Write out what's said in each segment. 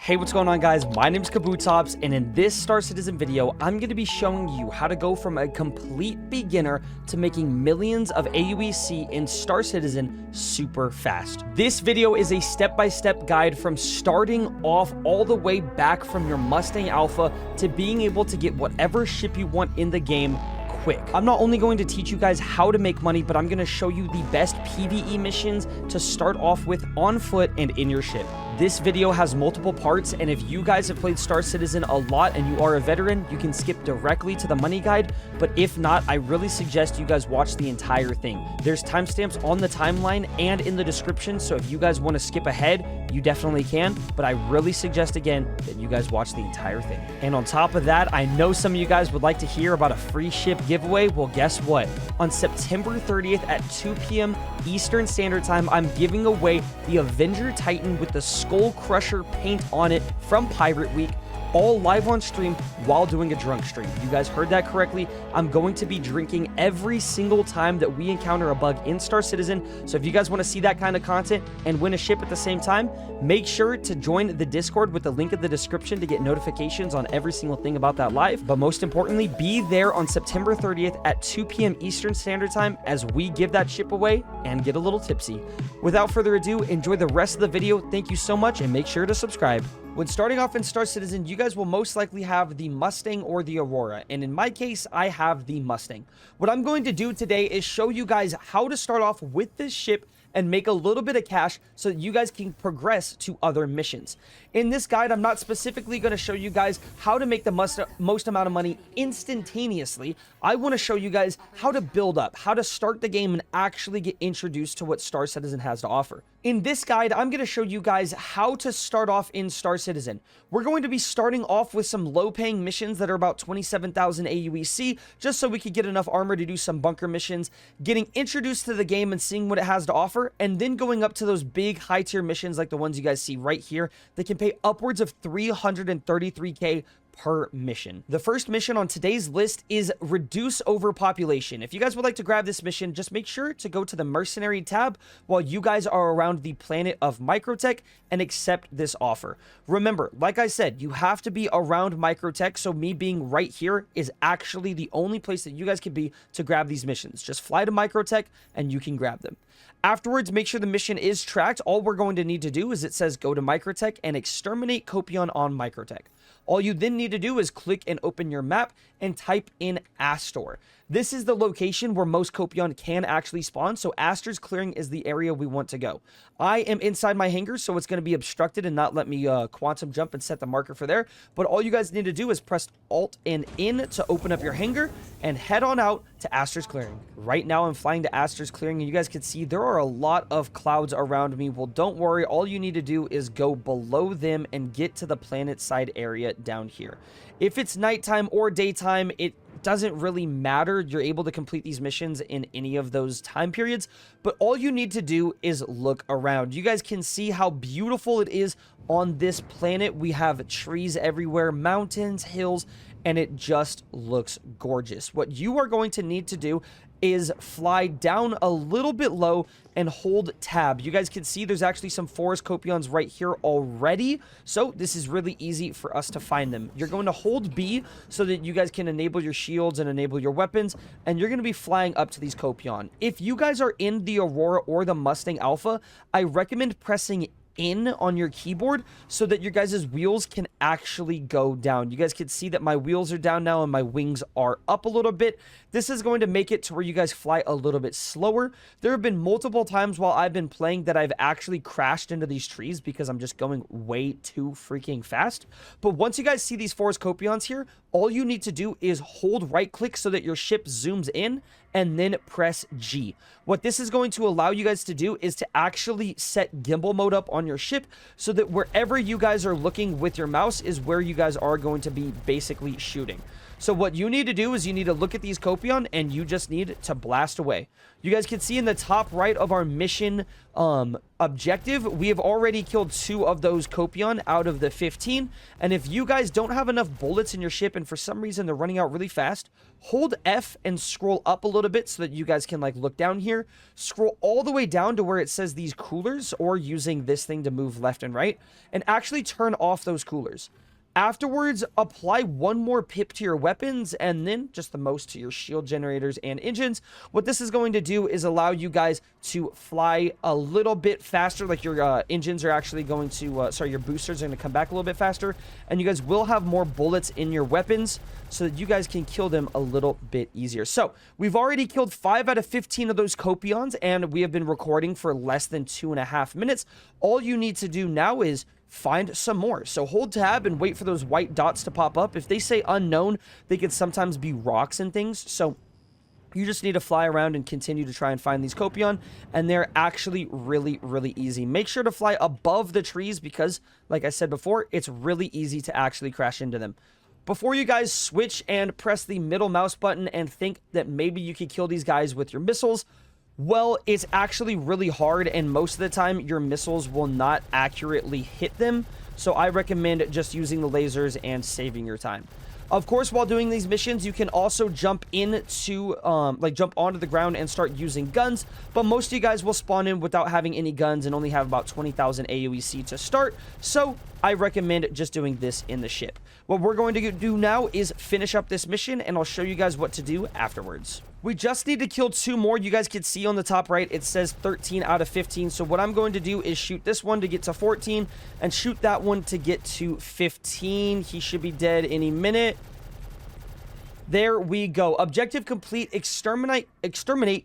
Hey, what's going on, guys? My name is Kabutops, and in this Star Citizen video, I'm going to be showing you how to go from a complete beginner to making millions of AUEC in Star Citizen super fast. This video is a step-by-step guide from starting off all the way back from your Mustang Alpha to being able to get whatever ship you want in the game quick. I'm not only going to teach you guys how to make money, but I'm going to show you the best PvE missions to start off with on foot and in your ship. This video has multiple parts, and if you guys have played Star Citizen a lot and you are a veteran, you can skip directly to the money guide, but if not, I really suggest you guys watch the entire thing. There's timestamps on the timeline and in the description, so if you guys want to skip ahead, you definitely can, but I really suggest again that you guys watch the entire thing. And on top of that, I know some of you guys would like to hear about a free ship giveaway. Well, guess what? On September 30th at 2 p.m. Eastern Standard Time, I'm giving away the Avenger Titan with the Skull Crusher paint on it from Pirate Week, all live on stream while doing a drunk stream. You guys heard that correctly. I'm going to be drinking every single time that we encounter a bug in Star Citizen. So if you guys want to see that kind of content and win a ship at the same time, make sure to join the Discord with the link in the description to get notifications on every single thing about that live. But most importantly, be there on September 30th at 2 p.m. Eastern Standard Time as we give that ship away and get a little tipsy. Without further ado, enjoy the rest of the video. Thank you so much, and make sure to subscribe. When starting off in Star Citizen, you guys will most likely have the Mustang or the Aurora, and in my case, I have the Mustang. What I'm going to do today is show you guys how to start off with this ship and make a little bit of cash so that you guys can progress to other missions. In this guide, I'm not specifically going to show you guys how to make the most amount of money instantaneously. I want to show you guys how to build up, how to start the game and actually get introduced to what Star Citizen has to offer. In this guide, I'm going to show you guys how to start off in Star Citizen. We're going to be starting off with some low-paying missions that are about 27,000 AUEC, just so we could get enough armor to do some bunker missions, getting introduced to the game and seeing what it has to offer, and then going up to those big high-tier missions like the ones you guys see right here that can pay upwards of 333k per mission. The first mission on today's list is Reduce Overpopulation. If you guys would like to grab this mission, just make sure to go to the Mercenary tab while you guys are around the planet of Microtech and accept this offer. Remember, like I said, you have to be around Microtech, so me being right here is actually the only place that you guys can be to grab these missions. Just fly to Microtech and you can grab them. Afterwards, make sure the mission is tracked. All we're going to need to do is it says go to Microtech and exterminate Copion on Microtech. All you then need to do is click and open your map and type in Astor. This is the location where most Copion can actually spawn, so Astor's Clearing is the area we want to go. I am inside my hangar, so it's going to be obstructed and not let me quantum jump and set the marker for there. But all you guys need to do is press Alt and in to open up your hangar and head on out to Astor's Clearing. Right now, I'm flying to Astor's Clearing, and you guys can see there are a lot of clouds around me. Well, don't worry. All you need to do is go below them and get to the planet side area down here. If it's nighttime or daytime, it doesn't really matter. You're able to complete these missions in any of those time periods, but all you need to do is look around. You guys can see how beautiful it is on this planet. We have trees everywhere, mountains, hills, and it just looks gorgeous. What you are going to need to do is fly down a little bit low and hold tab. You guys can see there's actually some forest copions right here already, so this is really easy for us to find them. You're going to hold B so that you guys can enable your shields and enable your weapons, and you're going to be flying up to these copion. If you guys are in the Aurora or the Mustang Alpha, I recommend pressing in on your keyboard so that your guys' wheels can actually go down. You guys can see that my wheels are down now and my wings are up a little bit. This is going to make it to where you guys fly a little bit slower. There have been multiple times while I've been playing that I've actually crashed into these trees because I'm just going way too freaking fast. But once you guys see these forest copions here, all you need to do is hold right click so that your ship zooms in and then press G. What this is going to allow you guys to do is to actually set gimbal mode up on your ship so that wherever you guys are looking with your mouse is where you guys are going to be basically shooting. So what you need to do is you need to look at these Copion and you just need to blast away. You guys can see in the top right of our mission objective, we have already killed 2 of those Copion out of the 15. And if you guys don't have enough bullets in your ship and for some reason they're running out really fast, hold F and scroll up a little bit so that you guys can like look down here. Scroll all the way down to where it says these coolers, or using this thing to move left and right, and actually turn off those coolers. Afterwards, apply 1 more pip to your weapons and then just the most to your shield generators and engines. What this is going to do is allow you guys to fly a little bit faster. Like your engines are actually going to, your boosters are going to come back a little bit faster. And you guys will have more bullets in your weapons so that you guys can kill them a little bit easier. So we've already killed 5 out of 15 of those Copions, and we have been recording for less than 2.5 minutes. All you need to do now is find some more. So hold tab and wait for those white dots to pop up. If they say unknown, they could sometimes be rocks and things. So you just need to fly around and continue to try and find these Copion, and they're actually really, really easy. Make sure to fly above the trees because, like I said before, it's really easy to actually crash into them. Before you guys switch and press the middle mouse button and think that maybe you could kill these guys with your missiles, well, it's actually really hard, and most of the time your missiles will not accurately hit them. So I recommend just using the lasers and saving your time. Of course, while doing these missions, you can also jump into, jump onto the ground and start using guns. But most of you guys will spawn in without having any guns and only have about 20,000 AoEC to start. So I recommend just doing this in the ship. What we're going to do now is finish up this mission, and I'll show you guys what to do afterwards. We just need to kill 2 more. You guys can see on the top right, it says 13 out of 15. So what I'm going to do is shoot this one to get to 14 and shoot that one to get to 15. He should be dead any minute. There we go. Objective complete. Exterminate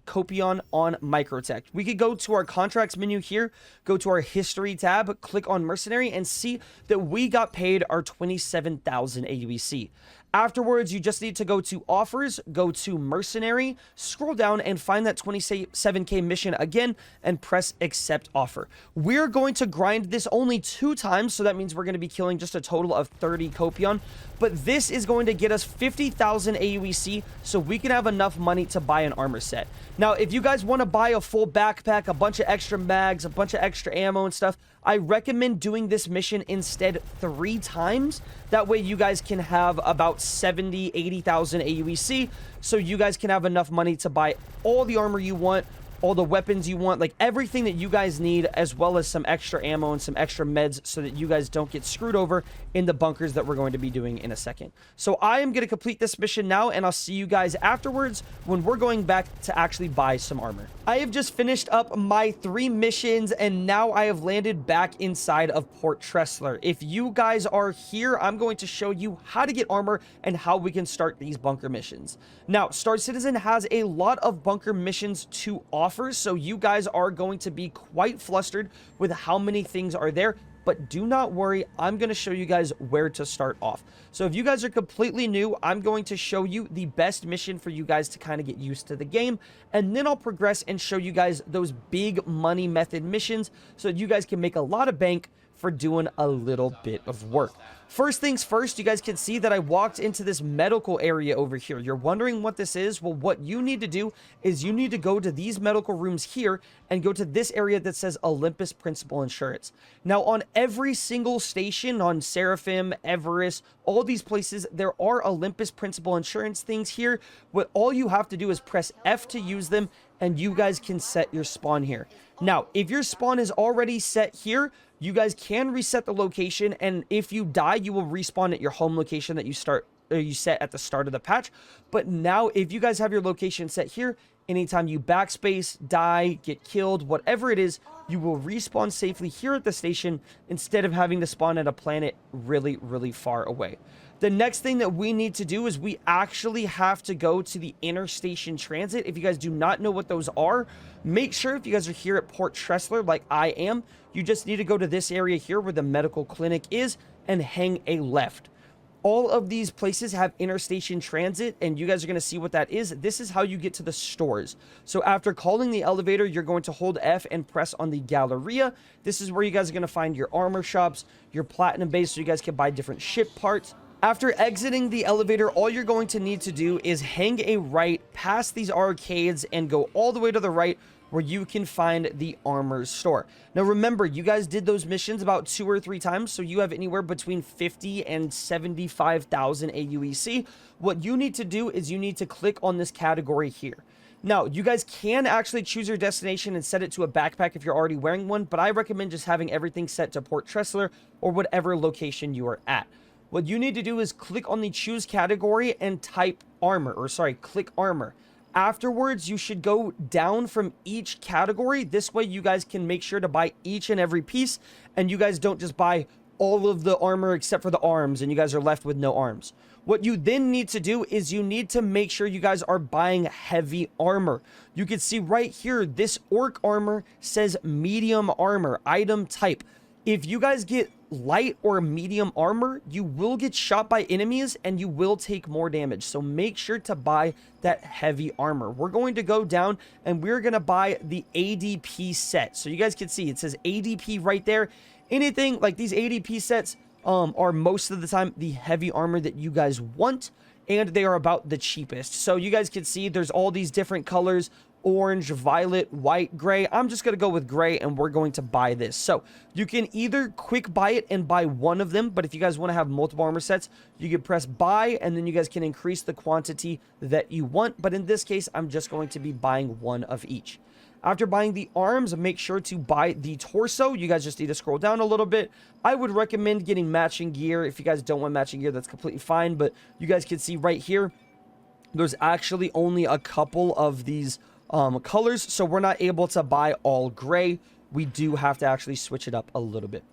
Copion on Microtech. We could go to our contracts menu here, go to our history tab, click on mercenary, and see that we got paid our 27,000 AUEC. Afterwards, you just need to go to offers, go to mercenary, scroll down and find that 27k mission again and press accept offer. We're going to grind this only 2 times, so that means we're going to be killing just a total of 30 Copion, but this is going to get us 50,000 AUEC so we can have enough money to buy an armor set. Now, if you guys want to buy a full backpack, a bunch of extra mags, a bunch of extra ammo and stuff, I recommend doing this mission instead 3 times. That way you guys can have about 70, 80,000 AUEC, so you guys can have enough money to buy all the armor you want, all the weapons you want, like everything that you guys need, as well as some extra ammo and some extra meds so that you guys don't get screwed over in the bunkers that we're going to be doing in a second. So I am going to complete this mission now, and I'll see you guys afterwards when we're going back to actually buy some armor. I have just finished up my 3 missions, and now I have landed back inside of Port Tressler. If you guys are here, I'm going to show you how to get armor and how we can start these bunker missions. Now, Star Citizen has a lot of bunker missions to offer, so you guys are going to be quite flustered with how many things are there. But do not worry, I'm going to show you guys where to start off. So if you guys are completely new, I'm going to show you the best mission for you guys to kind of get used to the game. And then I'll progress and show you guys those big money method missions so that you guys can make a lot of bank for doing a little bit of work. First things first, you guys can see that I walked into this medical area over here. You're wondering what this is? Well, what you need to do is you need to go to these medical rooms here and go to this area that says Olympus Principal Insurance. Now, on every single station, on Seraphim, Everest, all these places, there are Olympus Principal Insurance things here. What all you have to do is press F to use them, and you guys can set your spawn here. Now, if your spawn is already set here, you guys can reset the location, and if you die, you will respawn at your home location that you set at the start of the patch. But now, if you guys have your location set here, anytime you backspace, die, get killed, whatever it is, you will respawn safely here at the station instead of having to spawn at a planet really, really far away. The next thing that we need to do is we actually have to go to the interstation transit. If you guys do not know what those are, make sure if you guys are here at Port Tressler like I am, you just need to go to this area here where the medical clinic is and hang a left. All of these places have interstation transit, and you guys are going to see what that is. This is how you get to the stores. So after calling the elevator, you're going to hold F and press on the Galleria. This is where you guys are going to find your armor shops, your platinum base, so you guys can buy different ship parts, After exiting the elevator, all you're going to need to do is hang a right past these arcades and go all the way to the right where you can find the armor store. Now remember, you guys did those missions about 2 or 3 times, so you have anywhere between 50 and 75,000 AUEC. What you need to do is you need to click on this category here. Now, you guys can actually choose your destination and set it to a backpack if you're already wearing one, but I recommend just having everything set to Port Tressler or whatever location you are at. What you need to do is click on the choose category and type armor, or sorry, click armor. Afterwards, you should go down from each category. This way you guys can make sure to buy each and every piece, and you guys don't just buy all of the armor except for the arms, and you guys are left with no arms. What you then need to do is you need to make sure you guys are buying heavy armor. You can see right here, this orc armor says medium armor, item type. If you guys get light or medium armor, you will get shot by enemies and you will take more damage. So make sure to buy that heavy armor. We're going to go down and we're going to buy the ADP set. So you guys can see it says ADP right there. Anything like these ADP sets are most of the time the heavy armor that you guys want, and they are about the cheapest. So you guys can see there's all these different colors: orange, violet, white, gray. I'm just going to go with gray and we're going to buy this. So you can either quick buy it and buy one of them, but if you guys want to have multiple armor sets, you can press buy and then you guys can increase the quantity that you want. But in this case, I'm just going to be buying one of each. After buying the arms, make sure to buy the torso. You guys just need to scroll down a little bit. I would recommend getting matching gear. If you guys don't want matching gear, that's completely fine. But you guys can see right here, there's actually only a couple of these colors, so we're not able to buy all gray. We do have to actually switch it up a little bit.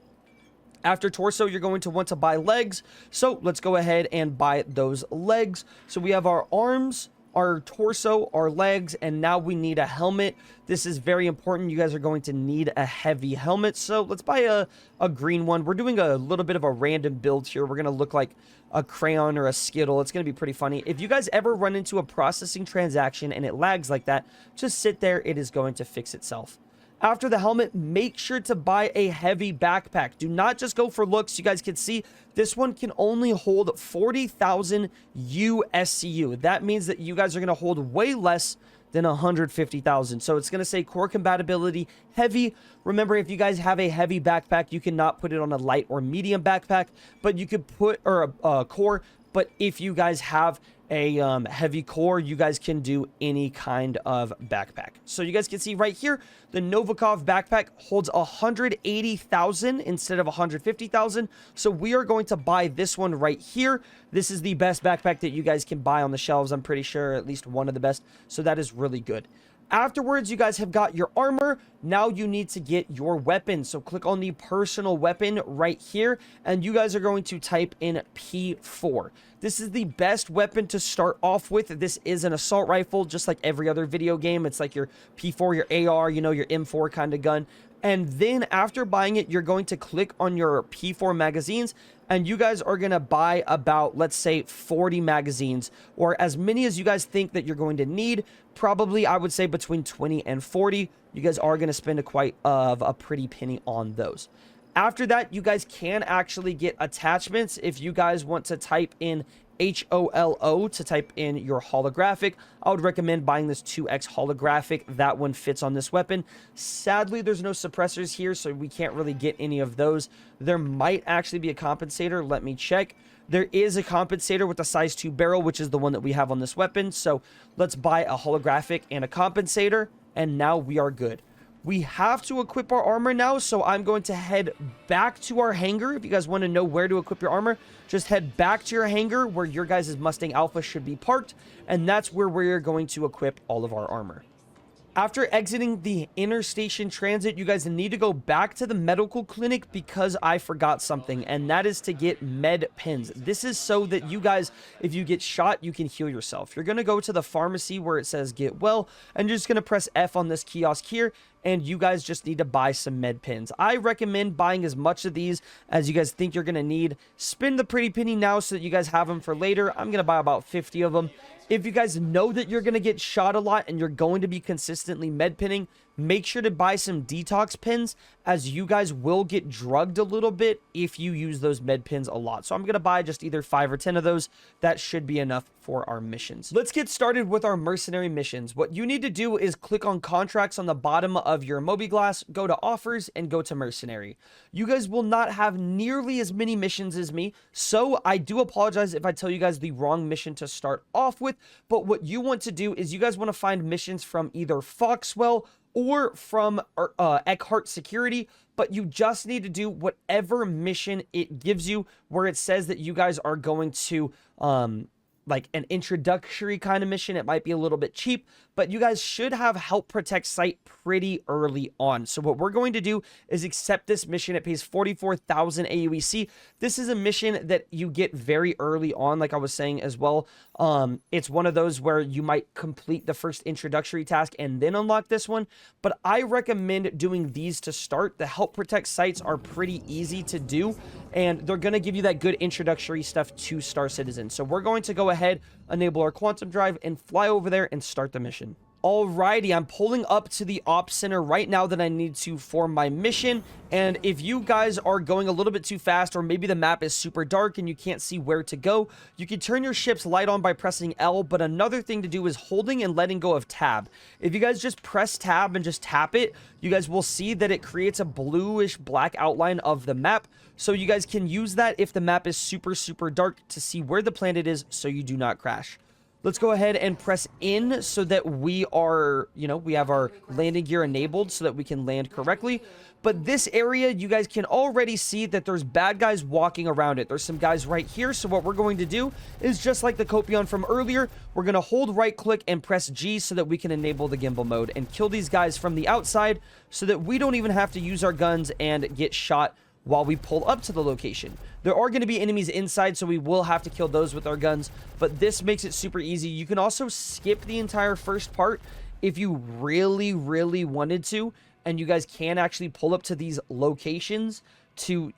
After torso, you're going to want to buy legs, so let's go ahead and buy those legs. So we have our arms, our torso, our legs, and now we need a helmet. This is very important. You guys are going to need a heavy helmet, so let's buy a green one. We're doing a little bit of a random build here. We're going to look like a crayon or a skittle. It's going to be pretty funny. If you guys ever run into a processing transaction and it lags like that, just sit there. It is going to fix itself. After the helmet, make sure to buy a heavy backpack. Do not just go for looks. You guys can see this one can only hold 40,000 USCU. That means that you guys are going to hold way less than 150,000. So it's going to say core compatibility heavy. Remember, if you guys have a heavy backpack, you cannot put it on a light or medium backpack, but you could put, or a core. But if you guys have a heavy core, you guys can do any kind of backpack. So you guys can see right here, the Novikov backpack holds 180,000 instead of 150,000. So we are going to buy this one right here. This is the best backpack that you guys can buy on the shelves. I'm pretty sure at least one of the best. So that is really good. Afterwards, you guys have got your armor. Now you need to get your weapon. So click on the personal weapon right here, and you guys are going to type in P4. This is the best weapon to start off with. This is an assault rifle, just like every other video game. It's like your P4, your AR, you know, your M4 kind of gun. And then after buying it, you're going to click on your P4 magazines, and you guys are going to buy about, let's say, 40 magazines, or as many as you guys think that you're going to need. Probably, I would say between 20 and 40. You guys are going to spend a pretty penny on those. After that, you guys can actually get attachments. If you guys want to type in HOLO to type in your holographic, I would recommend buying this 2X holographic. That one fits on this weapon. Sadly, there's no suppressors here, so we can't really get any of those. There might actually be a compensator. Let me check. There is a compensator with a size 2 barrel, which is the one that we have on this weapon. So let's buy a holographic and a compensator, and now we are good. We have to equip our armor now, so I'm going to head back to our hangar. If you guys want to know where to equip your armor, just head back to your hangar where your guys' Mustang Alpha should be parked, and that's where we're going to equip all of our armor. After exiting the interstation transit, you guys need to go back to the medical clinic because I forgot something, and that is to get med pens. This is so that you guys, if you get shot, you can heal yourself. You're going to go to the pharmacy where it says get well, and you're just going to press F on this kiosk here, and you guys just need to buy some med pens. I recommend buying as much of these as you guys think you're going to need. Spend the pretty penny now so that you guys have them for later. I'm going to buy about 50 of them. If you guys know that you're going to get shot a lot and you're going to be consistently med pinning, make sure to buy some detox pins, as you guys will get drugged a little bit if you use those med pins a lot. So I'm going to buy just either 5 or 10 of those. That should be enough for our missions. Let's get started with our mercenary missions. What you need to do is click on contracts on the bottom of your mobiGlass, go to offers, and go to mercenary. You guys will not have nearly as many missions as me, so I do apologize if I tell you guys the wrong mission to start off with. But what you want to do is you guys want to find missions from either Foxwell or from Eckhart Security, but you just need to do whatever mission it gives you, where it says that you guys are going to like an introductory kind of mission. It might be a little bit cheap, but you guys should have help protect site pretty early on. So what we're going to do is accept this mission. It pays 44,000 AUEC. This is a mission that you get very early on, like I was saying as well. It's one of those where you might complete the first introductory task and then unlock this one, but I recommend doing these to start. The help protect sites are pretty easy to do, and they're going to give you that good introductory stuff to Star Citizen. So we're going to go ahead, enable our quantum drive, and fly over there and start the mission. Alrighty, I'm pulling up to the ops center right now that I need to for my mission. And if you guys are going a little bit too fast, or maybe the map is super dark and you can't see where to go, you can turn your ship's light on by pressing L. But another thing to do is holding and letting go of tab. If you guys just press tab and just tap it, you guys will see that it creates a bluish black outline of the map. So you guys can use that if the map is super dark to see where the planet is, so you do not crash. Let's go ahead and press in so that we are, we have our landing gear enabled so that we can land correctly. But this area, you guys can already see that there's bad guys walking around it. There's some guys right here. So what we're going to do is, just like the Copion from earlier, we're going to hold right click and press G so that we can enable the gimbal mode and kill these guys from the outside, so that we don't even have to use our guns and get shot while we pull up to the location. There are going to be enemies inside, so we will have to kill those with our guns, but this makes it super easy. You can also skip the entire first part if you really wanted to, and you guys can actually pull up to these locations to,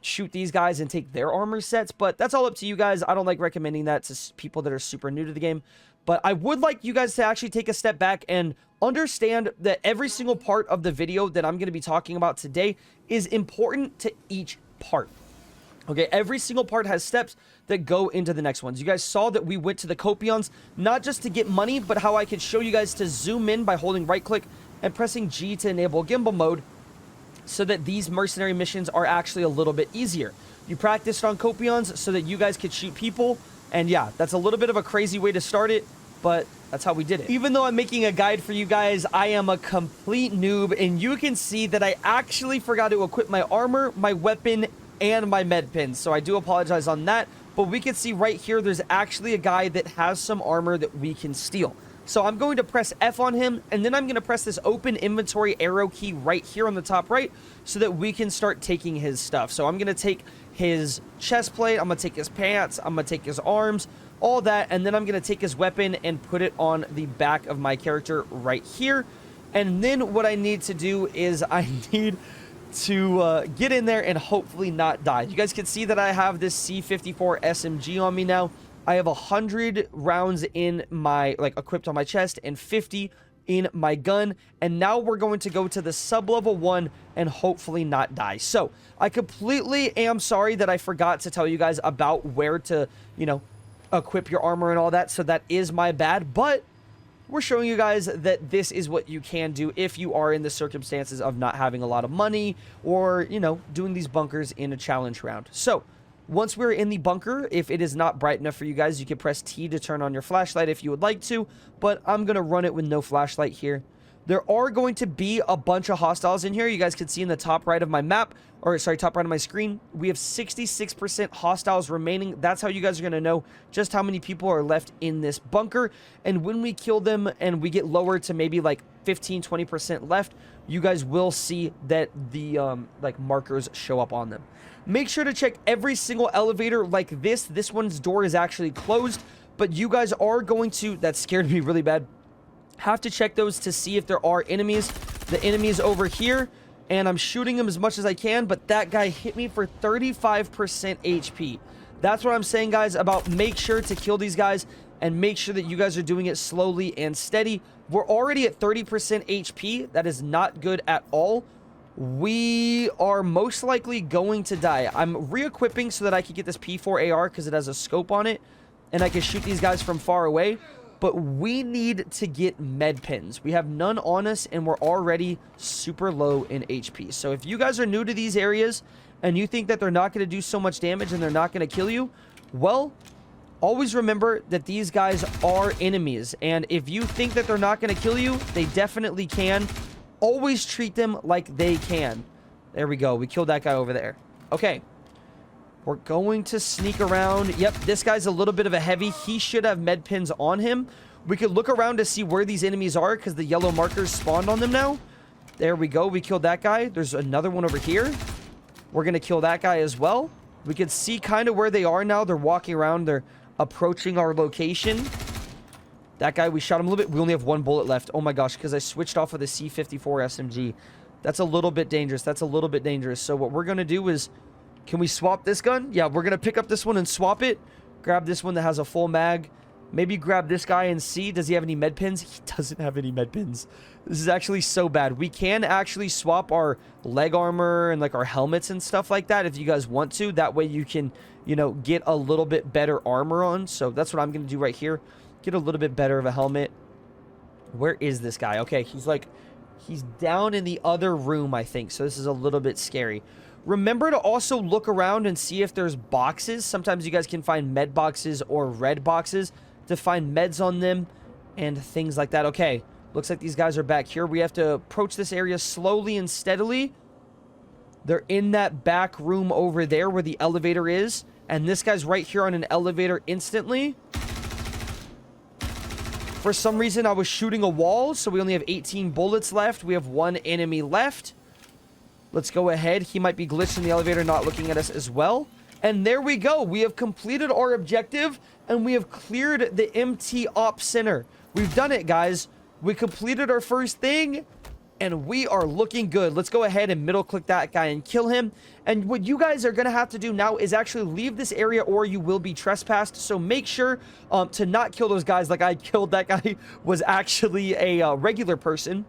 shoot these guys and take their armor sets, but that's all up to you guys. I don't like recommending that to people that are super new to the game, but I would like you guys to actually take a step back and understand that every single part of the video that I'm going to be talking about today is important to each part. Okay, every single part has steps that go into the next ones. You guys saw that we went to the Copions, not just to get money, but how I could show you guys to zoom in by holding right click and pressing G to enable gimbal mode, so that these mercenary missions are actually a little bit easier. You practiced on Copions so that you guys could shoot people, and yeah, that's a little bit of a crazy way to start it, but that's how we did it. Even though I'm making a guide for you guys, I am a complete noob, and you can see that I actually forgot to equip my armor, my weapon, and my med pins. So I do apologize on that, but we can see right here, there's actually a guy that has some armor that we can steal. So I'm going to press F on him, and then I'm going to press this open inventory arrow key right here on the top right, so that we can start taking his stuff. So I'm going to take his chest plate, I'm going to take his pants, I'm going to take his arms, all that, and then I'm going to take his weapon and put it on the back of my character right here. And then what I need to do is I need to get in there and hopefully not die. You guys can see that I have this C-54 SMG on me now. I have 100 rounds in my, equipped on my chest, and 50 in my gun. And now we're going to go to the sub-level 1 and hopefully not die. So I completely am sorry that I forgot to tell you guys about where to, equip your armor and all that. So that is my bad, but we're showing you guys that this is what you can do if you are in the circumstances of not having a lot of money, or, doing these bunkers in a challenge round. So once we're in the bunker, if it is not bright enough for you guys, you can press T to turn on your flashlight if you would like to, but I'm going to run it with no flashlight here. There are going to be a bunch of hostiles in here. You guys can see in the top right of my map, top right of my screen, we have 66% hostiles remaining. That's how you guys are going to know just how many people are left in this bunker. And when we kill them and we get lower to maybe 15-20% left, you guys will see that the markers show up on them. Make sure to check every single elevator like this. This one's door is actually closed, but you guys are going to, that scared me really bad, have to check those to see if there are enemies. The enemy is over here, and I'm shooting him as much as I can, but that guy hit me for 35% HP. That's what I'm saying, guys, about make sure to kill these guys and make sure that you guys are doing it slowly and steady. We're already at 30% HP. That is not good at all. We are most likely going to die. I'm re-equipping so that I can get this P4 AR because it has a scope on it, and I can shoot these guys from far away. But we need to get med pins. We have none on us, and we're already super low in HP. So if you guys are new to these areas and you think that they're not going to do so much damage and they're not going to kill you, well, always remember that these guys are enemies. And if you think that they're not going to kill you, they definitely can. Always treat them like they can. There we go. We killed that guy over there. Okay. We're going to sneak around. Yep, this guy's a little bit of a heavy. He should have med pins on him. We could look around to see where these enemies are because the yellow markers spawned on them now. There we go. We killed that guy. There's another one over here. We're going to kill that guy as well. We could see kind of where they are now. They're walking around. They're approaching our location. That guy, we shot him a little bit. We only have one bullet left. Oh my gosh, because I switched off of the C54 SMG. That's a little bit dangerous. That's a little bit dangerous. So what we're going to do is... Can we swap this gun? Yeah, we're going to pick up this one and swap it. Grab this one that has a full mag. Maybe grab this guy and see. Does he have any med pins? He doesn't have any med pins. This is actually so bad. We can actually swap our leg armor and like our helmets and stuff like that if you guys want to. That way you can, you know, get a little bit better armor on. So that's what I'm going to do right here. Get a little bit better of a helmet. Where is this guy? Okay, he's down in the other room, I think. So this is a little bit scary. Remember to also look around and see if there's boxes. Sometimes you guys can find med boxes or red boxes to find meds on them and things like that. Okay, looks like these guys are back here. We have to approach this area slowly and steadily. They're in that back room over there where the elevator is. And this guy's right here on an elevator instantly. For some reason, I was shooting a wall, so we only have 18 bullets left. We have one enemy left. Let's go ahead. He might be glitched in the elevator, not looking at us as well. And there we go. We have completed our objective, and we have cleared the MT Op Center. We've done it, guys. We completed our first thing, and we are looking good. Let's go ahead and middle click that guy and kill him. And what you guys are going to have to do now is actually leave this area or you will be trespassed. So make sure to not kill those guys like I killed. That guy was actually a regular person.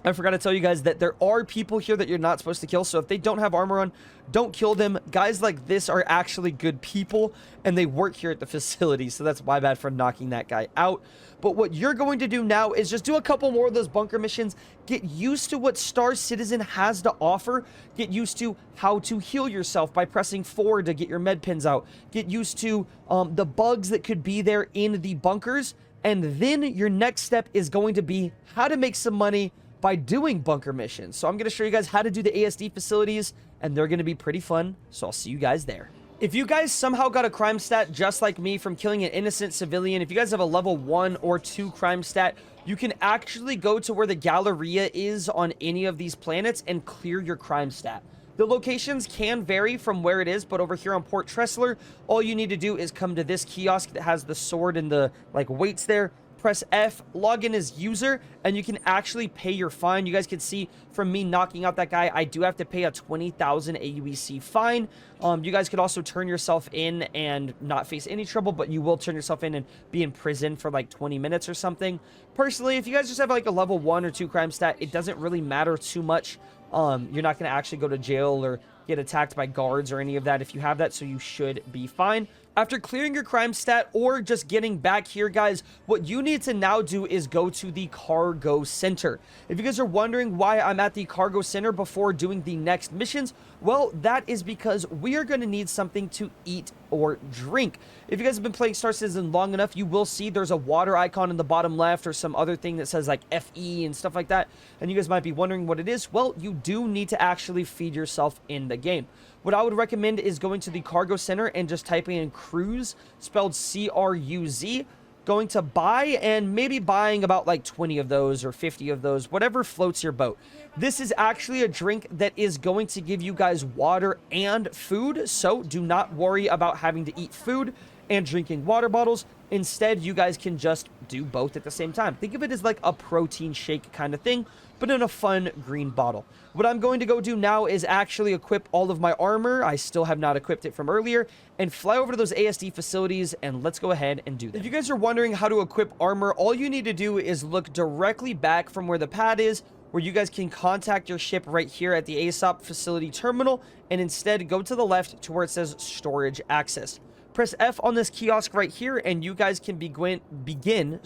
I forgot to tell you guys that there are people here that you're not supposed to kill. So if they don't have armor on, don't kill them. Guys like this are actually good people, and they work here at the facility. So that's my bad for knocking that guy out. But what you're going to do now is just do a couple more of those bunker missions. Get used to what Star Citizen has to offer. Get used to how to heal yourself by pressing forward to get your med pins out. Get used to the bugs that could be there in the bunkers. And then your next step is going to be how to make some money by doing bunker missions. So I'm going to show you guys how to do the ASD facilities, and they're going to be pretty fun. So I'll see you guys there. If you guys somehow got a crime stat just like me from killing an innocent civilian, if you guys have a level 1 or 2 crime stat, you can actually go to where the Galleria is on any of these planets and clear your crime stat. The locations can vary from where it is, but over here on Port Tressler, all you need to do is come to this kiosk that has the sword and the like weights there. Press F, log in as user, and you can actually pay your fine. You guys can see from me knocking out that guy, I do have to pay a 20,000 AUEC fine. You guys could also turn yourself in and not face any trouble, but you will turn yourself in and be in prison for like 20 minutes or something. Personally, if you guys just have like a level 1 or 2 crime stat, it doesn't really matter too much. You're not going to actually go to jail or get attacked by guards or any of that if you have that, so you should be fine. After clearing your crime stat or just getting back here, guys, what you need to now do is go to the cargo center. If you guys are wondering why I'm at the cargo center before doing the next missions, well, that is because we are going to need something to eat or drink. If you guys have been playing Star Citizen long enough, you will see there's a water icon in the bottom left or some other thing that says like FE and stuff like that. And you guys might be wondering what it is. Well, you do need to actually feed yourself in the game. What I would recommend is going to the cargo center and just typing in cruise, spelled C-R-U-Z, going to buy and maybe buying about like 20 of those or 50 of those, whatever floats your boat. This is actually a drink that is going to give you guys water and food, so do not worry about having to eat food and drinking water bottles. Instead, you guys can just do both at the same time. Think of it as like a protein shake kind of thing. but in a fun green bottle. What I'm going to go do now is actually equip all of my armor. I still have not equipped it from earlier, and fly over to those ASD facilities, and let's go ahead and do that. If you guys are wondering how to equip armor, all you need to do is look directly back from where the pad is, where you guys can contact your ship right here at the ASOP facility terminal, and instead go to the left to where it says storage access. Press F on this kiosk right here, and you guys can begin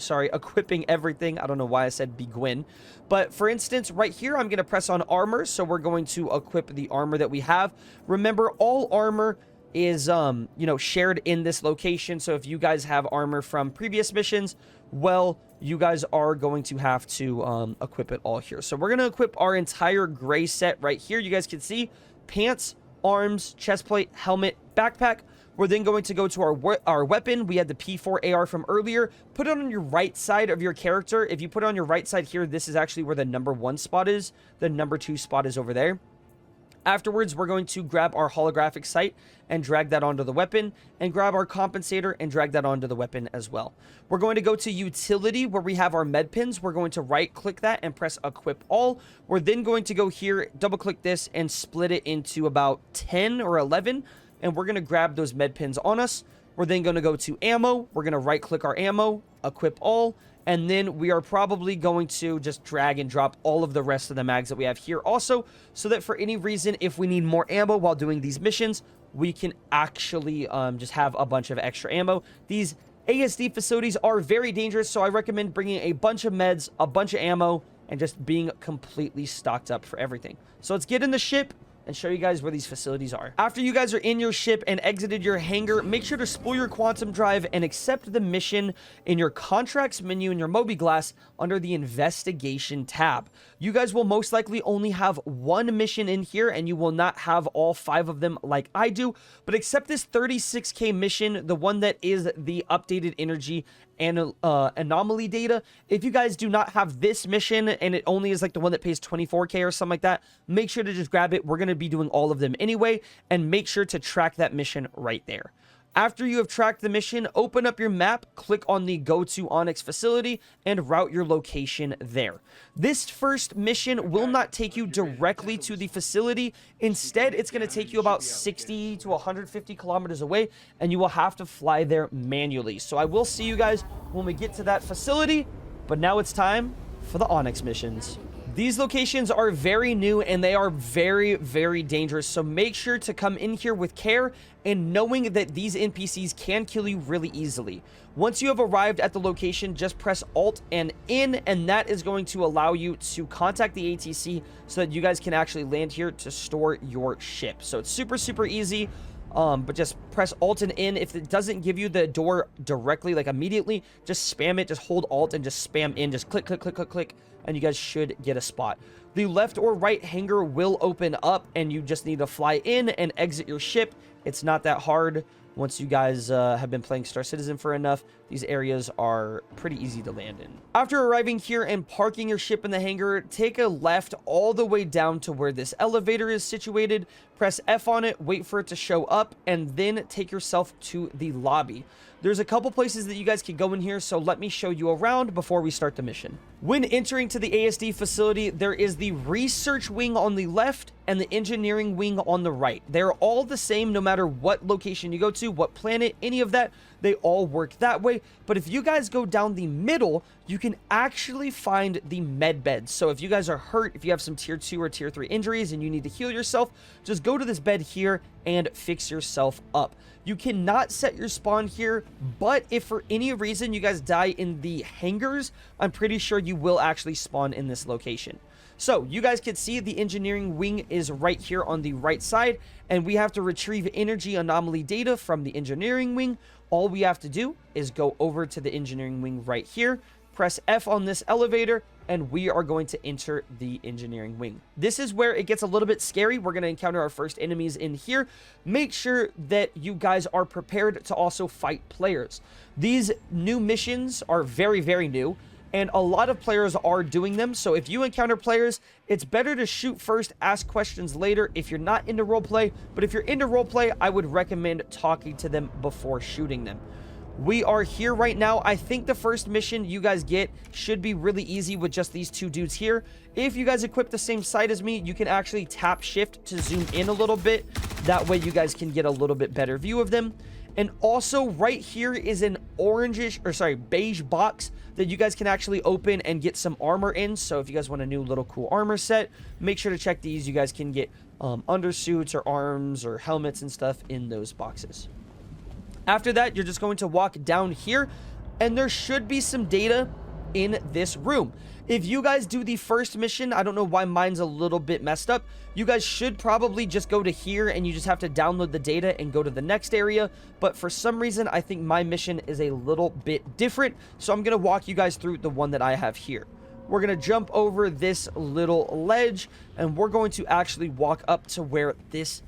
equipping everything. I don't know why I said begin, but for instance, right here, I'm going to press on armor, so we're going to equip the armor that we have. Remember, all armor is, shared in this location, so if you guys have armor from previous missions, well, you guys are going to have to equip it all here. So we're going to equip our entire gray set right here. You guys can see pants, arms, chest plate, helmet, backpack. We're then going to go to our weapon. We had the P4 AR from earlier. Put it on your right side of your character. If you put it on your right side here, this is actually where the number 1 spot is. The number 2 spot is over there. Afterwards, we're going to grab our holographic sight and drag that onto the weapon, and grab our compensator and drag that onto the weapon as well. We're going to go to utility where we have our med pins. We're going to right click that and press equip all. We're then going to go here, double click this, and split it into about 10 or 11, and we're going to grab those med pins on us. We're then going to go to ammo. We're going to right click our ammo, equip all, and then we are probably going to just drag and drop all of the rest of the mags that we have here also, so that for any reason, if we need more ammo while doing these missions, we can actually just have a bunch of extra ammo. These ASD facilities are very dangerous, so I recommend bringing a bunch of meds, a bunch of ammo, and just being completely stocked up for everything. So let's get in the ship and show you guys where these facilities are. After you guys are in your ship and exited your hangar, make sure to spool your quantum drive and accept the mission in your contracts menu in your mobiGlas under the investigation tab. You guys will most likely only have one mission in here, and you will not have all 5 of them like I do, but accept this 36K mission, the one that is the updated energy and anomaly data. If you guys do not have this mission and it only is like the one that pays 24K or something like that, make sure to just grab it. We're going to be doing all of them anyway, and make sure to track that mission right there. After you have tracked the mission, open up your map, click on the Go to Onyx facility, and route your location there. This first mission will not take you directly to the facility. Instead, it's going to take you about 60 to 150 kilometers away, and you will have to fly there manually. So I will see you guys when we get to that facility, but now it's time for the Onyx missions. These locations are very new, and they are very, very dangerous, so make sure to come in here with care and knowing that these NPCs can kill you really easily. Once you have arrived at the location, just press Alt and in, and that is going to allow you to contact the ATC so that you guys can actually land here to store your ship. So it's super, super easy. But just press Alt and in. If it doesn't give you the door directly, like immediately, just spam it. Just hold Alt and just spam in. Just click, click, click, click, click, and you guys should get a spot. The left or right hangar will open up, and you just need to fly in and exit your ship. It's not that hard. Once you guys have been playing Star Citizen for enough, these areas are pretty easy to land in. After arriving here and parking your ship in the hangar, take a left all the way down to where this elevator is situated. Press F on it, wait for it to show up, and then take yourself to the lobby. There's a couple places that you guys can go in here, so let me show you around before we start the mission. When entering to the ASD facility, there is the research wing on the left and the engineering wing on the right. They're all the same no matter what location you go to, what planet, any of that. They all work that way. But if you guys go down the middle, you can actually find the med beds. So if you guys are hurt, if you have some tier 2 or tier 3 injuries and you need to heal yourself, just go to this bed here and fix yourself up. You cannot set your spawn here, but if for any reason you guys die in the hangars, I'm pretty sure you will actually spawn in this location. So you guys can see the engineering wing is right here on the right side, and we have to retrieve energy anomaly data from the engineering wing. All we have to do is go over to the engineering wing right here, press F on this elevator, and we are going to enter the engineering wing. This is where it gets a little bit scary. We're going to encounter our first enemies in here. Make sure that you guys are prepared to also fight players. These new missions are very, very new, and a lot of players are doing them. So if you encounter players, it's better to shoot first, ask questions later if you're not into roleplay. But if you're into roleplay, I would recommend talking to them before shooting them. We are here right now. I think the first mission you guys get should be really easy with just these two dudes here. If you guys equip the same sight as me, you can actually tap shift to zoom in a little bit. That way you guys can get a little bit better view of them. And also right here is an beige box that you guys can actually open and get some armor in. So if you guys want a new little cool armor set, make sure to check these. You guys can get undersuits or arms or helmets and stuff in those boxes. After that, you're just going to walk down here, and there should be some data in this room. If you guys do the first mission, I don't know why mine's a little bit messed up. You guys should probably just go to here, and you just have to download the data and go to the next area. But for some reason, I think my mission is a little bit different. So I'm going to walk you guys through the one that I have here. We're going to jump over this little ledge, and we're going to actually walk up to where this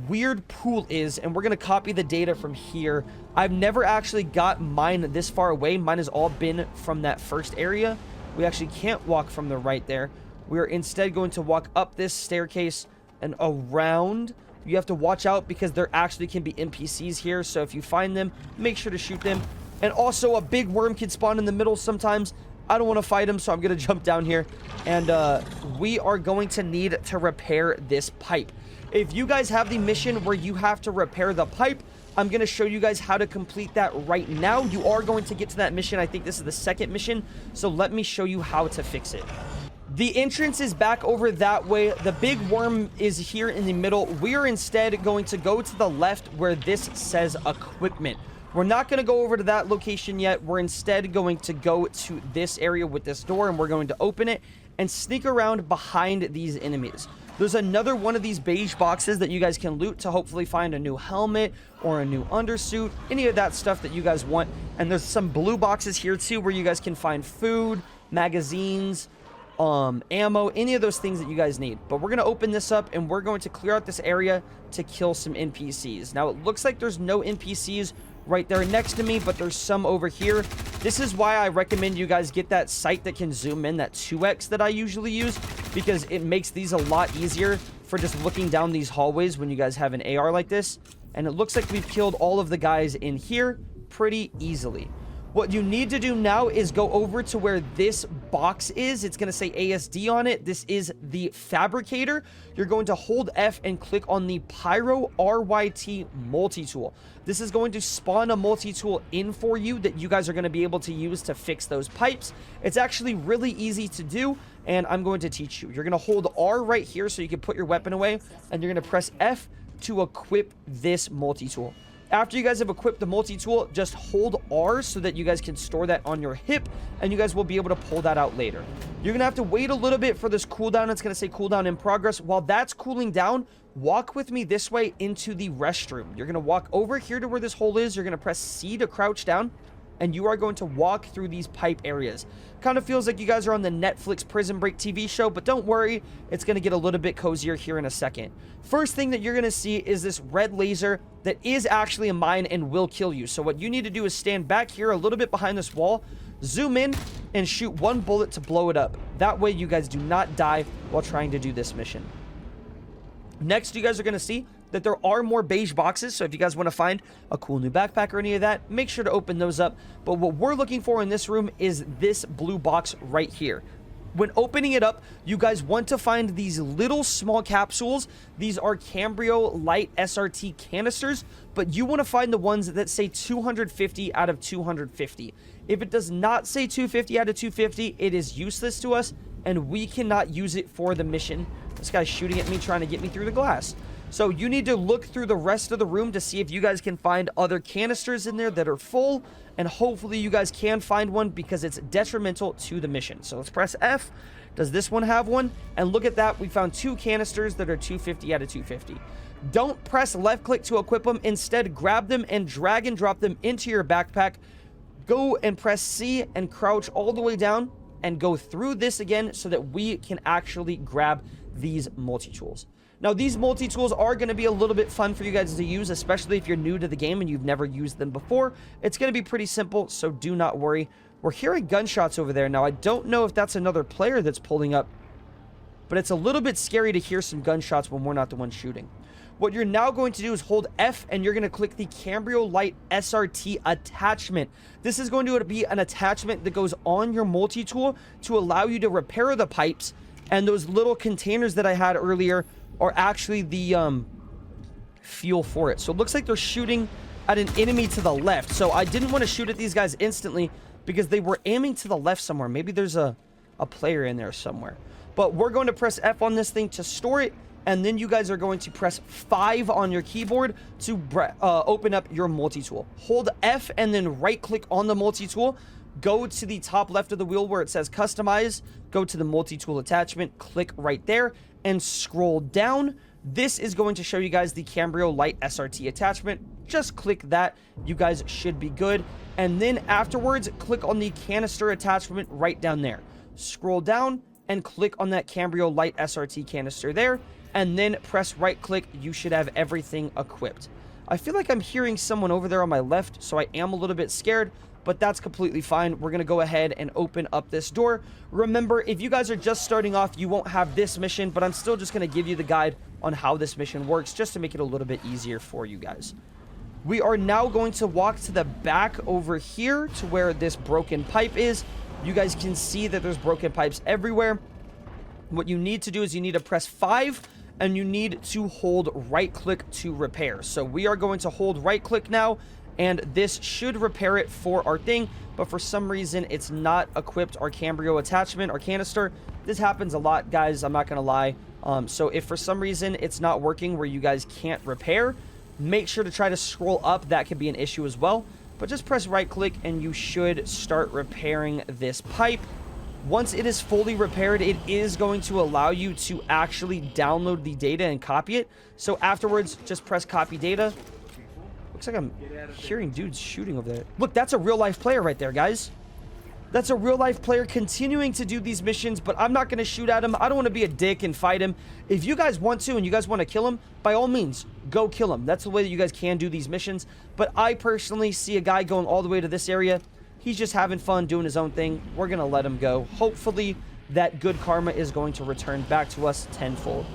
weird pool is, and we're gonna copy the data from here. I've never actually got mine this far away. Mine has all been from that first area. We actually can't walk from the right there. We are instead going to walk up this staircase and around. You have to watch out because there actually can be NPCs here, so if you find them, make sure to shoot them. And also a big worm can spawn in the middle sometimes. I don't want to fight him, so I'm gonna jump down here, and we are going to need to repair this pipe. If you guys have the mission where you have to repair the pipe, I'm going to show you guys how to complete that right now. You are going to get to that mission. I think this is the second mission, so let me show you how to fix it. The entrance is back over that way. The big worm is here in the middle. We are instead going to go to the left where this says equipment. We're not going to go over to that location yet. We're instead going to go to this area with this door, and we're going to open it and sneak around behind these enemies. There's another one of these beige boxes that you guys can loot to hopefully find a new helmet or a new undersuit, any of that stuff that you guys want. And there's some blue boxes here too where you guys can find food, magazines, ammo, any of those things that you guys need. But we're going to open this up, and we're going to clear out this area to kill some NPCs. Now, it looks like there's no NPCs right there next to me, but there's some over here. This is why I recommend you guys get that sight that can zoom in, that 2x that I usually use, because it makes these a lot easier for just looking down these hallways when you guys have an AR like this. And it looks like we've killed all of the guys in here pretty easily. What you need to do now is go over to where this box is. It's going to say ASD on it. This is the fabricator. You're going to hold F and click on the Pyro RYT multi-tool. This is going to spawn a multi-tool in for you that you guys are going to be able to use to fix those pipes. It's actually really easy to do, and I'm going to teach you. You're going to hold R right here so you can put your weapon away, and you're going to press F to equip this multi-tool. After you guys have equipped the multi-tool, just hold R so that you guys can store that on your hip, and you guys will be able to pull that out later. You're going to have to wait a little bit for this cooldown. It's going to say cooldown in progress. While that's cooling down, walk with me this way into the restroom. You're going to walk over here to where this hole is. You're going to press C to crouch down, and you are going to walk through these pipe areas. Kind of feels like you guys are on the Netflix Prison Break TV show, but don't worry, it's going to get a little bit cozier here in a second. First thing that you're going to see is this red laser that is actually a mine and will kill you. So what you need to do is stand back here a little bit behind this wall, zoom in, and shoot one bullet to blow it up. That way you guys do not die while trying to do this mission. Next, you guys are going to see that there are more beige boxes, so if you guys want to find a cool new backpack or any of that, make sure to open those up. But what we're looking for in this room is this blue box right here. When opening it up, you guys want to find these little small capsules. These are Cambrio Light SRT canisters, but you want to find the ones that say 250 out of 250. If it does not say 250 out of 250, it is useless to us, and we cannot use it for the mission. This guy's shooting at me, trying to get me through the glass. So you need to look through the rest of the room to see if you guys can find other canisters in there that are full, and hopefully you guys can find one because it's detrimental to the mission. So let's press F. Does this one have one? And look at that. We found 2 canisters that are 250 out of 250. Don't press left click to equip them. Instead, grab them and drag and drop them into your backpack. Go and press C and crouch all the way down and go through this again so that we can actually grab these multi-tools. Now, these multi-tools are going to be a little bit fun for you guys to use, especially if you're new to the game and you've never used them before. It's going to be pretty simple, so do not worry. We're hearing gunshots over there. Now, I don't know if that's another player that's pulling up, but it's a little bit scary to hear some gunshots when we're not the ones shooting. What you're now going to do is hold F and you're going to click the Cambrio Light SRT attachment. This is going to be an attachment that goes on your multi-tool to allow you to repair the pipes. And those little containers that I had earlier are actually the fuel for it. So it looks like they're shooting at an enemy to the left. So I didn't want to shoot at these guys instantly because they were aiming to the left somewhere. Maybe there's a player in there somewhere. But we're going to press F on this thing to store it. And then you guys are going to press 5 on your keyboard to open up your multi-tool. Hold F and then right-click on the multi-tool. Go to the top left of the wheel where it says Customize. Go to the multi-tool attachment. Click right there and scroll down. This is going to show you guys the Cambrio Light SRT attachment. Just click that. You guys should be good. And then afterwards, click on the canister attachment right down there. Scroll down and click on that Cambrio Light SRT canister there. And then press right click. You should have everything equipped. I feel like I'm hearing someone over there on my left, so I am a little bit scared, but that's completely fine. We're going to go ahead and open up this door. Remember, if you guys are just starting off, you won't have this mission, but I'm still just going to give you the guide on how this mission works just to make it a little bit easier for you guys. We are now going to walk to the back over here to where this broken pipe is. You guys can see that there's broken pipes everywhere. What you need to do is you need to press 5 and you need to hold right click to repair. So we are going to hold right click now, and this should repair it for our thing, but for some reason it's not equipped our Cambrio attachment or canister. This happens a lot, guys, I'm not gonna lie. So if for some reason it's not working where you guys can't repair, make sure to try to scroll up. That could be an issue as well, but just press right click and you should start repairing this pipe. Once it is fully repaired, it is going to allow you to actually download the data and copy it. So afterwards, just press copy data. Looks like I'm hearing dudes shooting over there. Look, that's a real life player right there, guys. That's a real life player continuing to do these missions, but I'm not going to shoot at him. I don't want to be a dick and fight him. If you guys want to and you guys want to kill him, by all means, go kill him. That's the way that you guys can do these missions. But I personally see a guy going all the way to this area. He's just having fun doing his own thing. We're going to let him go. Hopefully, that good karma is going to return back to us tenfold.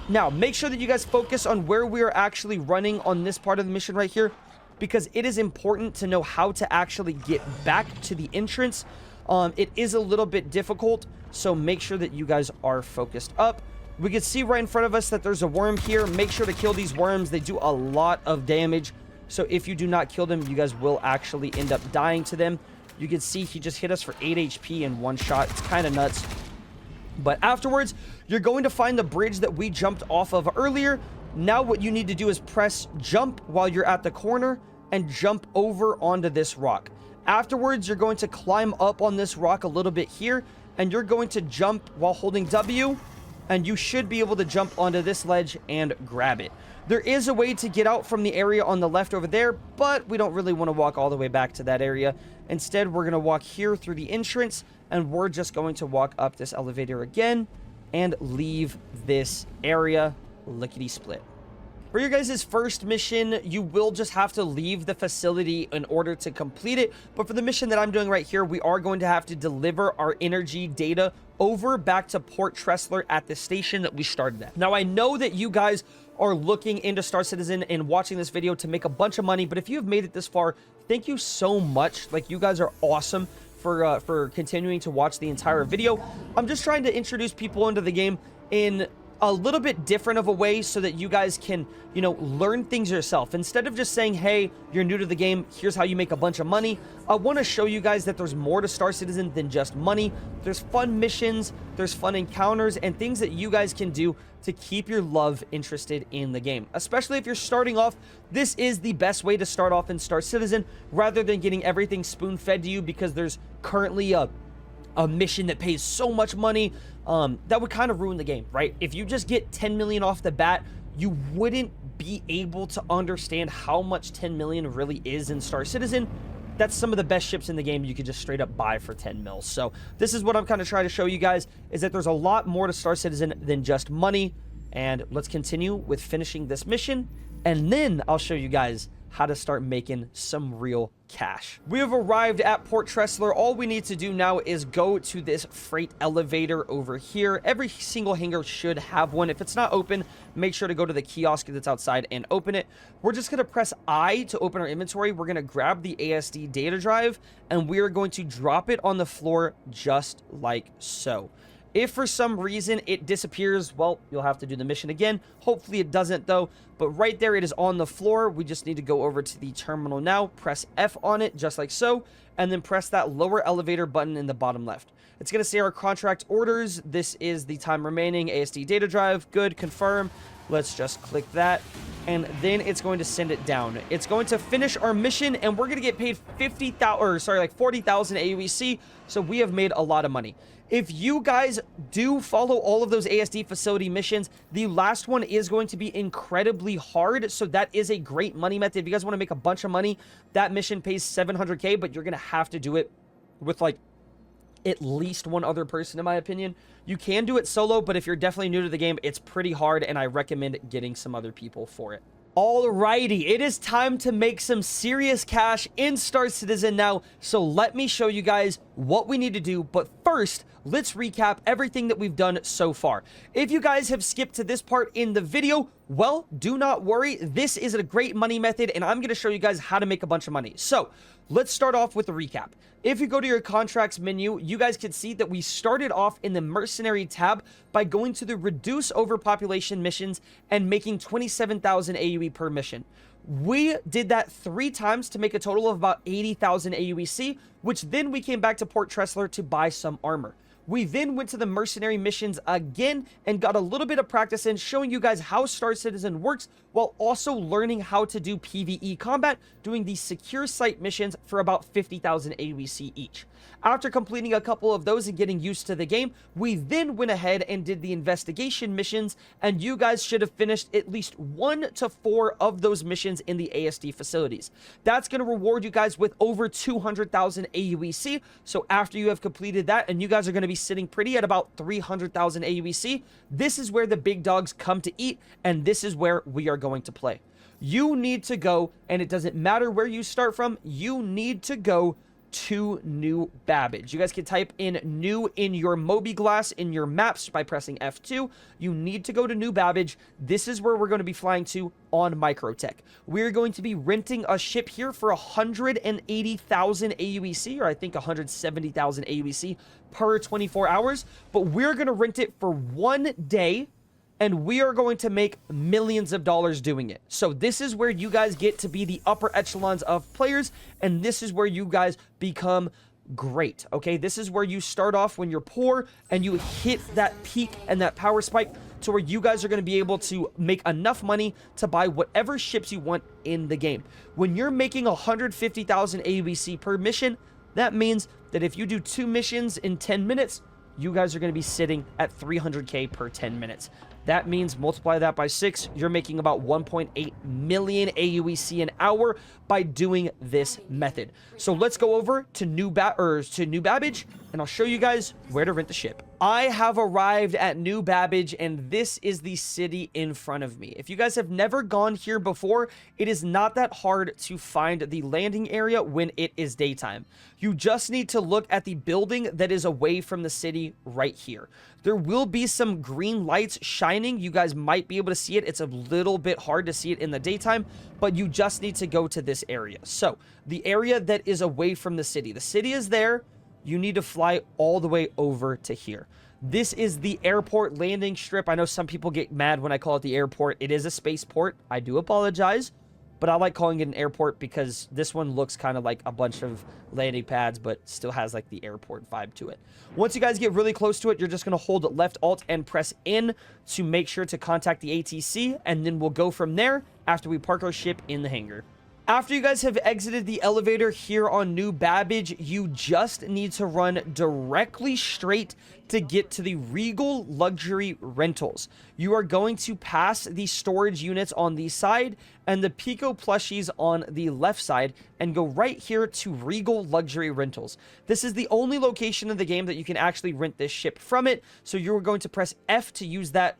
Now, make sure that you guys focus on where we are actually running on this part of the mission right here, because it is important to know how to actually get back to the entrance. It is a little bit difficult, so make sure that you guys are focused up. We can see right in front of us that there's a worm here. Make sure to kill these worms. They do a lot of damage. So if you do not kill them, you guys will actually end up dying to them. You can see he just hit us for 8 HP in one shot. It's kind of nuts. But afterwards, you're going to find the bridge that we jumped off of earlier. Now what you need to do is press jump while you're at the corner and jump over onto this rock. Afterwards, you're going to climb up on this rock a little bit here, and you're going to jump while holding W, and you should be able to jump onto this ledge and grab it. There is a way to get out from the area on the left over there, but we don't really want to walk all the way back to that area. Instead, we're going to walk here through the entrance, and we're just going to walk up this elevator again and leave this area lickety-split. For your guys' first mission, you will just have to leave the facility in order to complete it. But for the mission that I'm doing right here, we are going to have to deliver our energy data over back to Port Tressler at the station that we started at. Now, I know that you guys are looking into Star Citizen and watching this video to make a bunch of money, but if you have made it this far, thank you so much. Like, you guys are awesome for continuing to watch the entire video. I'm just trying to introduce people into the game in a little bit different of a way so that you guys can, you know, learn things yourself. Instead of just saying, hey, you're new to the game, here's how you make a bunch of money. I want to show you guys that there's more to Star Citizen than just money. There's fun missions, there's fun encounters, and things that you guys can do to keep your love interested in the game. Especially if you're starting off, this is the best way to start off in Star Citizen, rather than getting everything spoon-fed to you because there's currently a mission that pays so much money. That would kind of ruin the game, right? If you just get 10 million off the bat, you wouldn't be able to understand how much 10 million really is in Star Citizen. That's some of the best ships in the game you could just straight up buy for 10 mil. So this is what I'm kind of trying to show you guys, is that there's a lot more to Star Citizen than just money. And let's continue with finishing this mission, and then I'll show you guys how to start making some real cash. We have arrived at Port Tressler. All we need to do now is go to this freight elevator over here. Every single hangar should have one. If it's not open, make sure to go to the kiosk that's outside and open it. We're just going to press I to open our inventory. We're going to grab the ASD data drive, and we are going to drop it on the floor just like so. If for some reason it disappears, well, you'll have to do the mission again. Hopefully it doesn't though. But right there, it is on the floor. We just need to go over to the terminal now, press F on it just like so, and then press that lower elevator button in the bottom left. It's going to say our contract orders. This is the time remaining, ASD data drive. Good, confirm. Let's just click that. And then it's going to send it down. It's going to finish our mission, and we're going to get paid 40,000 AUEC. So we have made a lot of money. If you guys do follow all of those ASD facility missions, the last one is going to be incredibly hard. So that is a great money method. If you guys want to make a bunch of money, that mission pays 700K, but you're going to have to do it with like at least one other person, in my opinion. You can do it solo, but if you're definitely new to the game, it's pretty hard, and I recommend getting some other people for it. Alrighty, it is time to make some serious cash in Star Citizen now, so let me show you guys what we need to do, but first, let's recap everything that we've done so far. If you guys have skipped to this part in the video, well, do not worry, this is a great money method, and I'm going to show you guys how to make a bunch of money. So, let's start off with the recap. If you go to your contracts menu, you guys can see that we started off in the mercenary tab by going to the reduce overpopulation missions and making 27,000 AUE per mission. We did that 3 times to make a total of about 80,000 AUEC, which then we came back to Port Tressler to buy some armor. We then went to the mercenary missions again and got a little bit of practice in showing you guys how Star Citizen works while also learning how to do PvE combat, doing the secure site missions for about 50,000 AUEC each. After completing a couple of those and getting used to the game, we then went ahead and did the investigation missions, and you guys should have finished at least 1 to 4 of those missions in the ASD facilities. That's going to reward you guys with over 200,000 AUEC, so after you have completed that, and you guys are going to be sitting pretty at about 300,000 AUEC, this is where the big dogs come to eat, and this is where we are going to play. You need to go, and it doesn't matter where you start from, you need to go to New Babbage. You guys can type in new in your mobiGlas in your maps by pressing F2. You need to go to New Babbage. This is where we're going to be flying to on Microtech. We're going to be renting a ship here for 180,000 AUEC, or I think 170,000 AUEC per 24 hours, but we're going to rent it for 1 day, and we are going to make millions of dollars doing it. So this is where you guys get to be the upper echelons of players, and this is where you guys become great, okay? This is where you start off when you're poor, and you hit that peak and that power spike to where you guys are going to be able to make enough money to buy whatever ships you want in the game. When you're making 150,000 AUEC per mission, that means that if you do 2 missions in 10 minutes, you guys are going to be sitting at 300K per 10 minutes. That means multiply that by 6, you're making about 1.8 million AUEC an hour by doing this method. So let's go over to New Babbage, and I'll show you guys where to rent the ship. I have arrived at New Babbage, and this is the city in front of me. If you guys have never gone here before, it is not that hard to find the landing area when it is daytime. You just need to look at the building that is away from the city right here. There will be some green lights shining. You guys might be able to see it. It's a little bit hard to see it in the daytime, but you just need to go to this area. So the area that is away from the city is there. You need to fly all the way over to here. This is the airport landing strip. I know some people get mad when I call it the airport. It is a spaceport. I do apologize, but I like calling it an airport because this one looks kind of like a bunch of landing pads, but still has like the airport vibe to it. Once you guys get really close to it, you're just going to hold left alt and press N to make sure to contact the ATC, and then we'll go from there after we park our ship in the hangar. After you guys have exited the elevator here on New Babbage, you just need to run directly straight to get to the Regal Luxury Rentals. You are going to pass the storage units on the side and the Pico plushies on the left side and go right here to Regal Luxury Rentals. This is the only location in the game that you can actually rent this ship from it, so you're going to press F to use that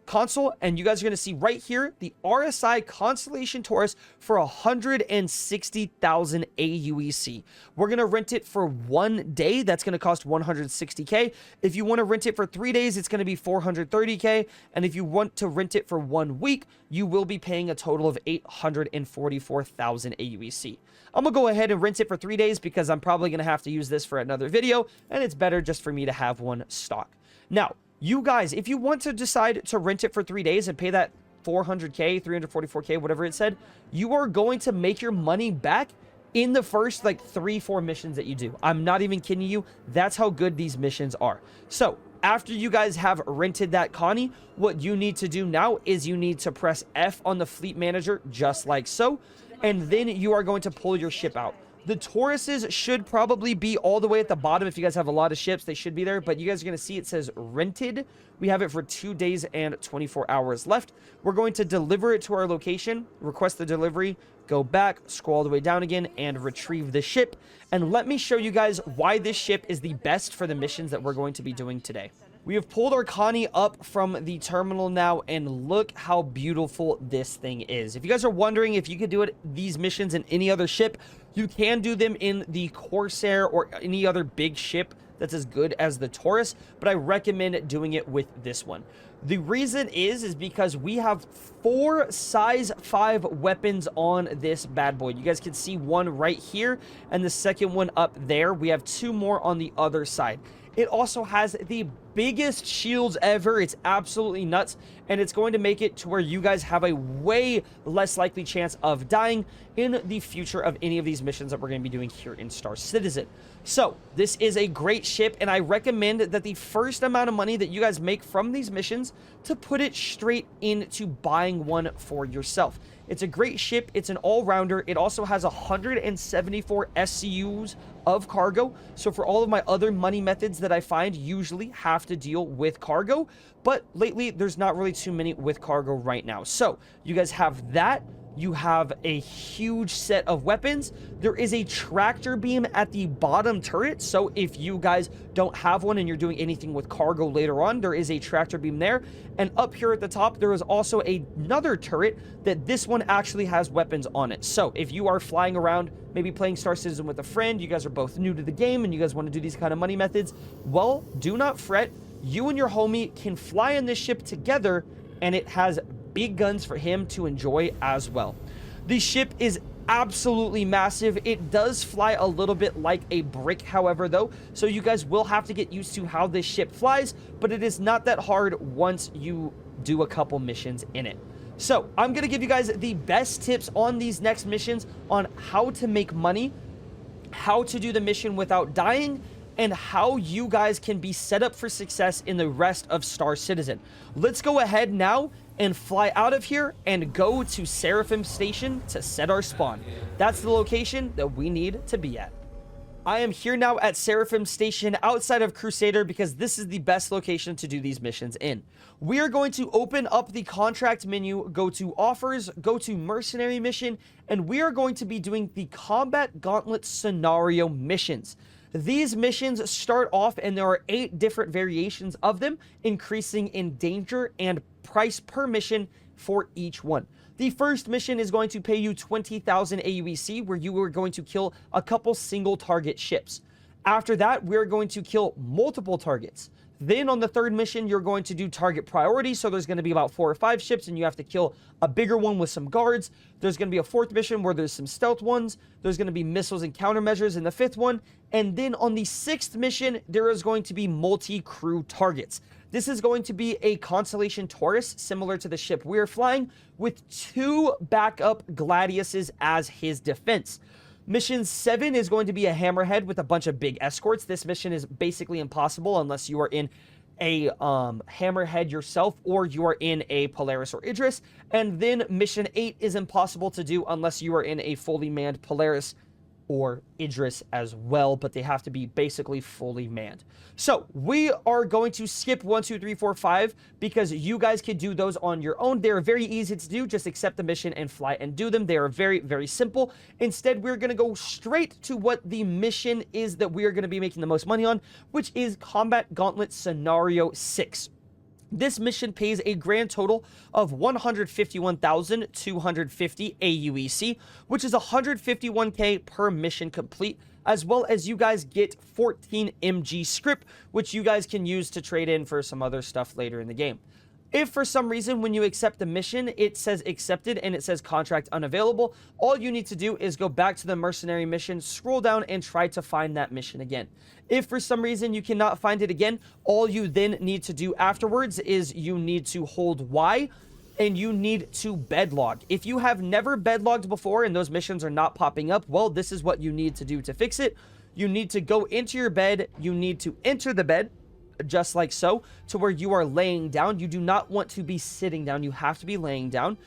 console, and you guys are going to see right here the RSI Constellation Taurus for 160,000 AUEC. We're going to rent it for 1 day. That's going to cost 160k. If you want to rent it for 3 days, it's going to be 430k. And if you want to rent it for 1 week, you will be paying a total of 844,000 AUEC. I'm going to go ahead and rent it for 3 days because I'm probably going to have to use this for another video, and it's better just for me to have one stock. Now, you guys, if you want to decide to rent it for 3 days and pay that 400k, 344k, whatever it said, you are going to make your money back in the first like 3-4 missions that you do. I'm not even kidding you. That's how good these missions are. So after you guys have rented that Connie, what you need to do now is you need to press F on the fleet manager, just like so, and then you are going to pull your ship out. The Tauruses should probably be all the way at the bottom. If you guys have a lot of ships, they should be there. But you guys are going to see it says rented. We have it for 2 days and 24 hours left. We're going to deliver it to our location, request the delivery, go back, scroll all the way down again, and retrieve the ship. And let me show you guys why this ship is the best for the missions that we're going to be doing today. We have pulled our Connie up from the terminal now, and look how beautiful this thing is. If you guys are wondering if you could do these missions in any other ship, you can do them in the Corsair or any other big ship that's as good as the Taurus, but I recommend doing it with this one. The reason is because we have 4 size 5 weapons on this bad boy. You guys can see one right here and the second one up there. We have 2 more on the other side. It also has the biggest shields ever. It's absolutely nuts, and it's going to make it to where you guys have a way less likely chance of dying in the future of any of these missions that we're going to be doing here in Star Citizen. So this is a great ship, and I recommend that the first amount of money that you guys make from these missions to put it straight into buying one for yourself. It's a great ship. It's an all-rounder. It also has 174 SCUs of cargo. So for all of my other money methods that I find usually have to deal with cargo, but lately there's not really too many with cargo right now. So you guys have that. You have a huge set of weapons. There is a tractor beam at the bottom turret. So if you guys don't have one and you're doing anything with cargo later on, there is a tractor beam there. And up here at the top, there is also another turret that this one actually has weapons on it. So if you are flying around, maybe playing Star Citizen with a friend, you guys are both new to the game and you guys want to do these kind of money methods, well, do not fret. You and your homie can fly in this ship together, and it has big guns for him to enjoy as well. The ship is absolutely massive. It does fly a little bit like a brick, however, though, so you guys will have to get used to how this ship flies, but it is not that hard once you do a couple missions in it. So I'm going to give you guys the best tips on these next missions on how to make money, how to do the mission without dying, and how you guys can be set up for success in the rest of Star Citizen. Let's go ahead now and fly out of here and go to Seraphim Station to set our spawn. That's the location that we need to be at. I am here now at Seraphim Station outside of Crusader because this is the best location to do these missions in. We are going to open up the contract menu, go to offers, go to mercenary mission, and we are going to be doing the combat gauntlet scenario missions. These missions start off, and there are 8 different variations of them, increasing in danger and price per mission for each one. The first mission is going to pay you 20,000 AUEC, where you are going to kill a couple single target ships. After that, we're going to kill multiple targets. Then on the third mission, you're going to do target priority. So there's going to be about 4 or 5 ships, and you have to kill a bigger one with some guards. There's going to be a 4th mission where there's some stealth ones. There's going to be missiles and countermeasures in the 5th one. And then on the 6th mission, there is going to be multi-crew targets. This is going to be a Constellation Taurus, similar to the ship we're flying, with 2 backup Gladiuses as his defense. Mission 7 is going to be a Hammerhead with a bunch of big escorts. This mission is basically impossible unless you are in a Hammerhead yourself, or you are in a Polaris or Idris. And then Mission 8 is impossible to do unless you are in a fully manned Polaris or Idris as well, but they have to be basically fully manned. So we are going to skip 1, 2, 3, 4, 5 because you guys can do those on your own. They are very easy to do. Just accept the mission and fly and do them. They are very, very simple. Instead, we're going to go straight to what the mission is that we are going to be making the most money on, which is Combat Gauntlet Scenario 6. This mission pays a grand total of 151,250 AUEC, which is 151k per mission complete, as well as you guys get 14 MG script, which you guys can use to trade in for some other stuff later in the game. If for some reason when you accept the mission, it says accepted and it says contract unavailable, all you need to do is go back to the mercenary mission, scroll down, and try to find that mission again. If for some reason you cannot find it again, all you then need to do afterwards is you need to hold Y and you need to bedlog. If you have never bedlogged before and those missions are not popping up, well, this is what you need to do to fix it. You need to go into your bed, you need to enter the bed, just like so, to where you are laying down. You do not want to be sitting down. You have to be laying down.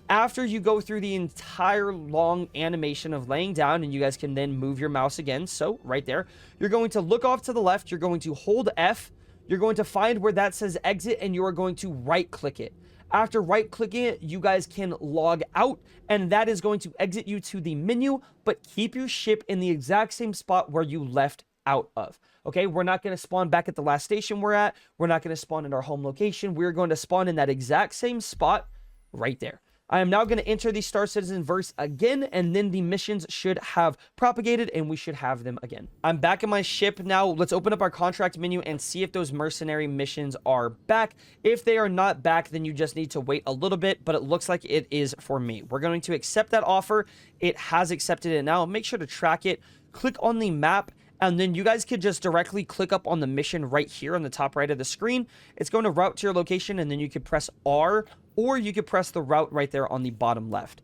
After you go through the entire long animation of laying down, and you guys can then move your mouse again, so right there, you're going to look off to the left, you're going to hold F, you're going to find where that says exit, and you are going to right click it. After right clicking it, you guys can log out, and that is going to exit you to the menu, but keep your ship in the exact same spot where you left out of. Okay, we're not going to spawn back at the last station we're at. We're not going to spawn in our home location. We're going to spawn in that exact same spot right there. I am now going to enter the Star Citizen verse again, and then the missions should have propagated, and we should have them again. I'm back in my ship now. Let's open up our contract menu and see if those mercenary missions are back. If they are not back, then you just need to wait a little bit, but it looks like it is for me. We're going to accept that offer. It has accepted it now. Make sure to track it. Click on the map, and then you guys could just directly click up on the mission right here on the top right of the screen. It's going to route to your location, and then you could press R, or you could press the route right there on the bottom left.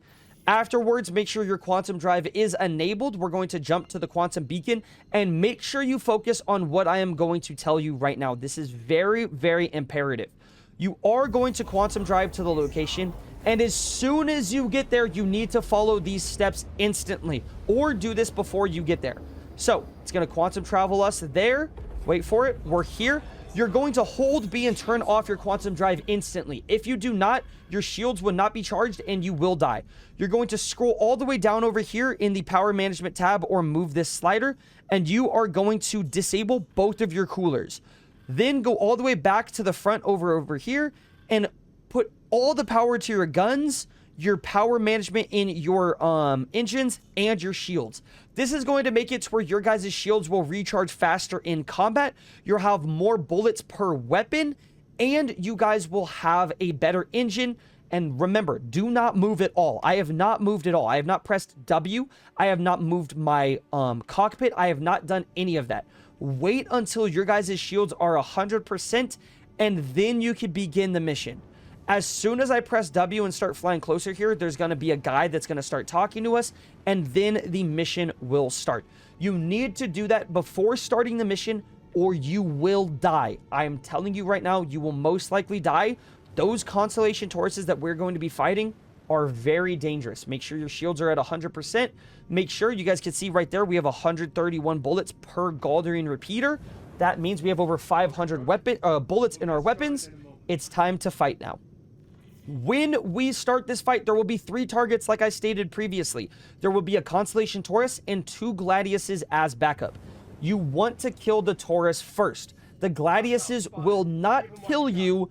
Afterwards, make sure your quantum drive is enabled. We're going to jump to the quantum beacon, and make sure you focus on what I am going to tell you right now. This is very, very imperative. You are going to quantum drive to the location, and as soon as you get there, you need to follow these steps instantly, or do this before you get there. So it's going to quantum travel us there. Wait for it. We're here. You're going to hold B and turn off your quantum drive instantly. If you do not, your shields will not be charged and you will die. You're going to scroll all the way down over here in the power management tab, or move this slider, and you are going to disable both of your coolers. Then go all the way back to the front over here and put all the power to your guns, your power management in your engines, and your shields. This is going to make it to where your guys' shields will recharge faster in combat. You'll have more bullets per weapon, and you guys will have a better engine. And remember, do not move at all. I have not moved at all. I have not pressed W. I have not moved my cockpit. I have not done any of that. Wait until your guys' shields are 100%, and then you can begin the mission. As soon as I press W and start flying closer here, there's going to be a guy that's going to start talking to us, and then the mission will start. You need to do that before starting the mission, or you will die. I am telling you right now, you will most likely die. Those Constellation Tauruses that we're going to be fighting are very dangerous. Make sure your shields are at 100%. Make sure, you guys can see right there, we have 131 bullets per Galderian repeater. That means we have over 500 bullets in our weapons. It's time to fight now. When we start this fight, there will be 3 targets like I stated previously. There will be a Constellation Taurus and 2 Gladiuses as backup. You want to kill the Taurus first. The Gladiuses will not kill you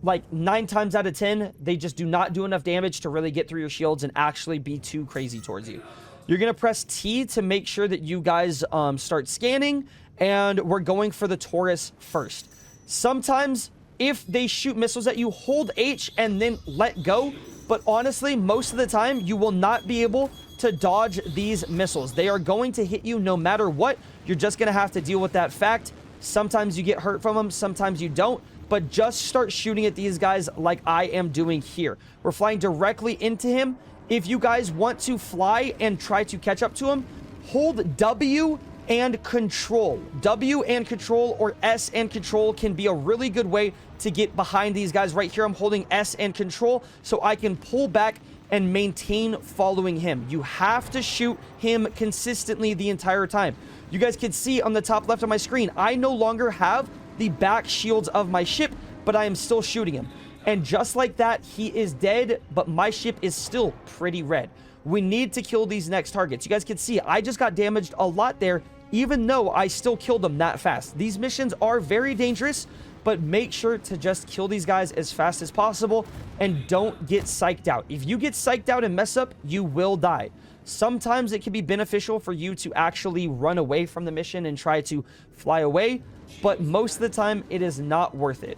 like 9 times out of 10. They just do not do enough damage to really get through your shields and actually be too crazy towards you. You're going to press T to make sure that you guys start scanning, and we're going for the Taurus first. Sometimes, if they shoot missiles at you, hold H and then let go. But honestly, most of the time, you will not be able to dodge these missiles. They are going to hit you no matter what. You're just going to have to deal with that fact. Sometimes you get hurt from them, sometimes you don't. But just start shooting at these guys like I am doing here. We're flying directly into him. If you guys want to fly and try to catch up to him, hold W and control. W and control, or S and control, can be a really good way to get behind these guys. Right here, I'm holding S and control so I can pull back and maintain following him. You have to shoot him consistently the entire time. You guys can see on the top left of my screen, I no longer have the back shields of my ship, but I am still shooting him. And just like that, he is dead, but my ship is still pretty red. We need to kill these next targets. You guys can see I just got damaged a lot there, even though I still killed them that fast. These missions are very dangerous, but make sure to just kill these guys as fast as possible and don't get psyched out. If you get psyched out and mess up, you will die. Sometimes it can be beneficial for you to actually run away from the mission and try to fly away, but most of the time it is not worth it.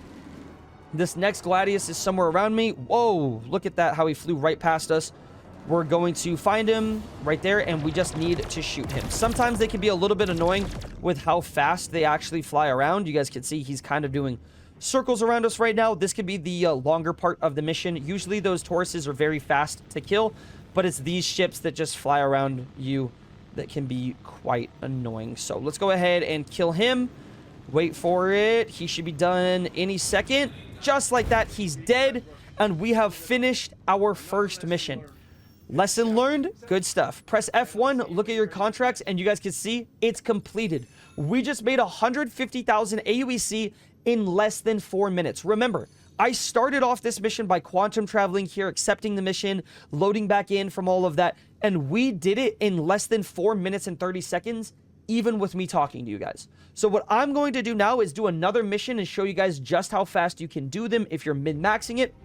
This next Gladius is somewhere around me. Whoa, look at that, how he flew right past us. We're going to find him right there, and we just need to shoot him. Sometimes they can be a little bit annoying with how fast they actually fly around. You guys can see he's kind of doing circles around us right now. This could be the longer part of the mission. Usually those Tauruses are very fast to kill, but it's these ships that just fly around you that can be quite annoying. So let's go ahead and kill him. Wait for it. He should be done any second. Just like that, he's dead, and we have finished our first mission. Lesson learned, good stuff. Press F1, look at your contracts, and you guys can see it's completed. We just made 150,000 AUEC in less than 4 minutes. Remember, I started off this mission by quantum traveling here, accepting the mission, loading back in from all of that, and we did it in less than 4 minutes and 30 seconds, even with me talking to you guys. So what I'm going to do now is do another mission and show you guys just how fast you can do them if you're min-maxing it.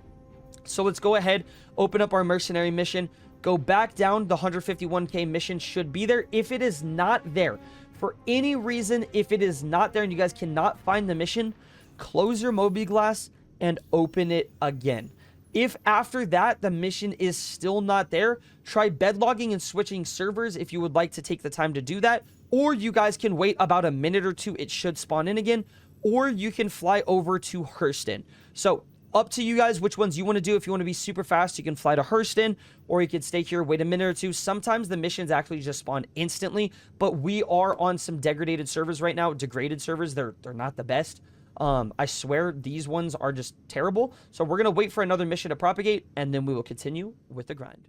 So let's go ahead, open up our mercenary mission, go back down. The 151k mission should be there. If it is not there, for any reason, if it is not there and you guys cannot find the mission, close your mobiGlas and open it again. If after that the mission is still not there, try bedlogging and switching servers if you would like to take the time to do that. Or you guys can wait about a minute or two, it should spawn in again. Or you can fly over to Hurston. So up to you guys which ones you want to do. If you want to be super fast, you can fly to Hurston, or you could stay here, wait a minute or two. Sometimes the missions actually just spawn instantly, but we are on some degraded servers right now. Degraded servers, they're not the best. I swear these ones are just terrible. So we're going to wait for another mission to propagate, and then we will continue with the grind.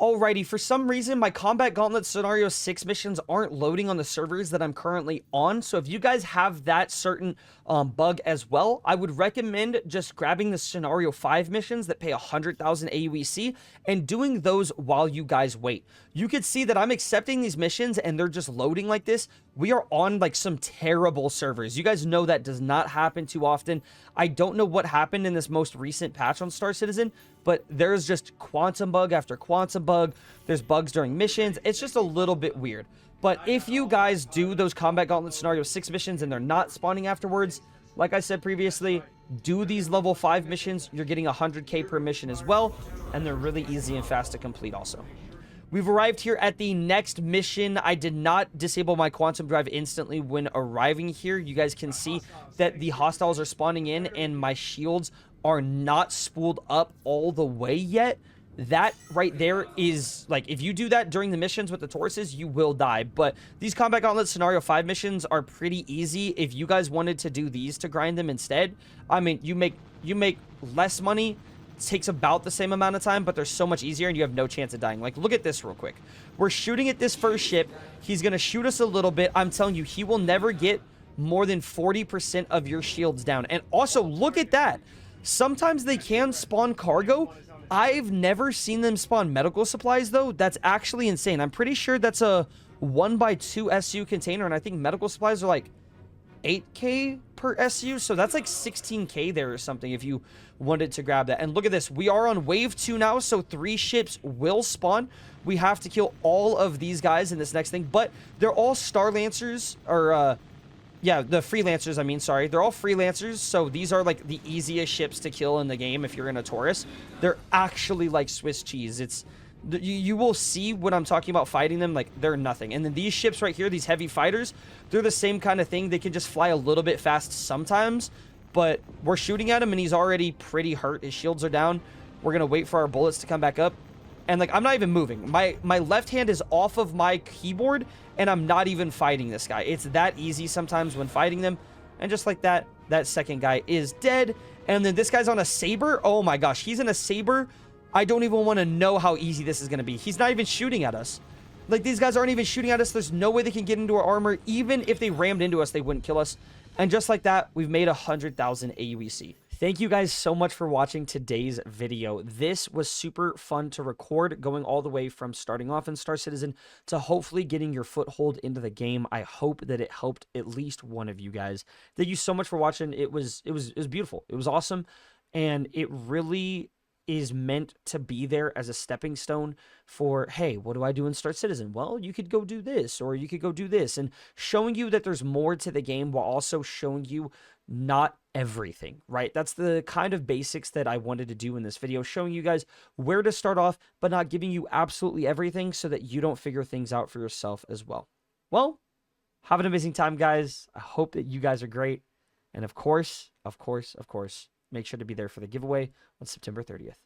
Alrighty, for some reason, my Combat Gauntlet Scenario 6 missions aren't loading on the servers that I'm currently on. So if you guys have that certain bug as well, I would recommend just grabbing the Scenario 5 missions that pay 100,000 AUEC and doing those while you guys wait. You could see that I'm accepting these missions and they're just loading like this. We are on like some terrible servers. You guys know that does not happen too often. I don't know what happened in this most recent patch on Star Citizen, but there's just quantum bug after quantum bug. There's bugs during missions. It's just a little bit weird. But if you guys do those Combat Gauntlet Scenario 6 missions and they're not spawning afterwards, like I said previously, do these level 5 missions. You're getting 100k per mission as well, and they're really easy and fast to complete also. We've arrived here at the next mission. I did not disable my quantum drive instantly when arriving here. You guys can see that the hostiles are spawning in and my shields are not spooled up all the way yet. That right there is like, if you do that during the missions with the Tauruses, you will die. But these Combat Gauntlet Scenario 5 missions are pretty easy. If you guys wanted to do these to grind them instead, I mean, you make less money. Takes about the same amount of time, but they're so much easier and you have no chance of dying. Like, look at this real quick. We're shooting at this first ship. He's gonna shoot us a little bit. I'm telling you, he will never get more than 40% of your shields down. And also, look at that. Sometimes they can spawn cargo. I've never seen them spawn medical supplies, though. That's actually insane. I'm pretty sure that's a 1x2 SU container, and I think medical supplies are like 8k per SU, so that's like 16k there or something if you wanted to grab that. And look at this, we are on wave 2 now, so 3 ships will spawn. We have to kill all of these guys in this next thing, but they're all Star Lancers, or yeah, the Freelancers, I mean, sorry. They're all Freelancers, so these are like the easiest ships to kill in the game if you're in a Taurus. They're actually like Swiss cheese. It's you will see when I'm talking about fighting them, like, they're nothing. And then these ships right here, these heavy fighters, they're the same kind of thing. They can just fly a little bit fast sometimes, but we're shooting at him and he's already pretty hurt. His shields are down. We're gonna wait for our bullets to come back up. And like, I'm not even moving. My left hand is off of my keyboard and I'm not even fighting this guy. It's that easy sometimes when fighting them. And just like that, that second guy is dead. And then this guy's on a saber. Oh my gosh, he's in a saber. I don't even want to know how easy this is going to be. He's not even shooting at us. Like, these guys aren't even shooting at us. There's no way they can get into our armor. Even if they rammed into us, they wouldn't kill us. And just like that, we've made 100,000 AUEC. Thank you guys so much for watching today's video. This was super fun to record, going all the way from starting off in Star Citizen to hopefully getting your foothold into the game. I hope that it helped at least one of you guys. Thank you so much for watching. It was beautiful. It was awesome, and it really is meant to be there as a stepping stone for, hey, what do I do in Star Citizen? Well, you could go do this, or you could go do this, and showing you that there's more to the game while also showing you not everything, right? That's the kind of basics that I wanted to do in this video, showing you guys where to start off, but not giving you absolutely everything so that you don't figure things out for yourself as well. Well, have an amazing time, guys. I hope that you guys are great. And of course, make sure to be there for the giveaway on September 30th.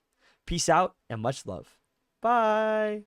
Peace out and much love. Bye.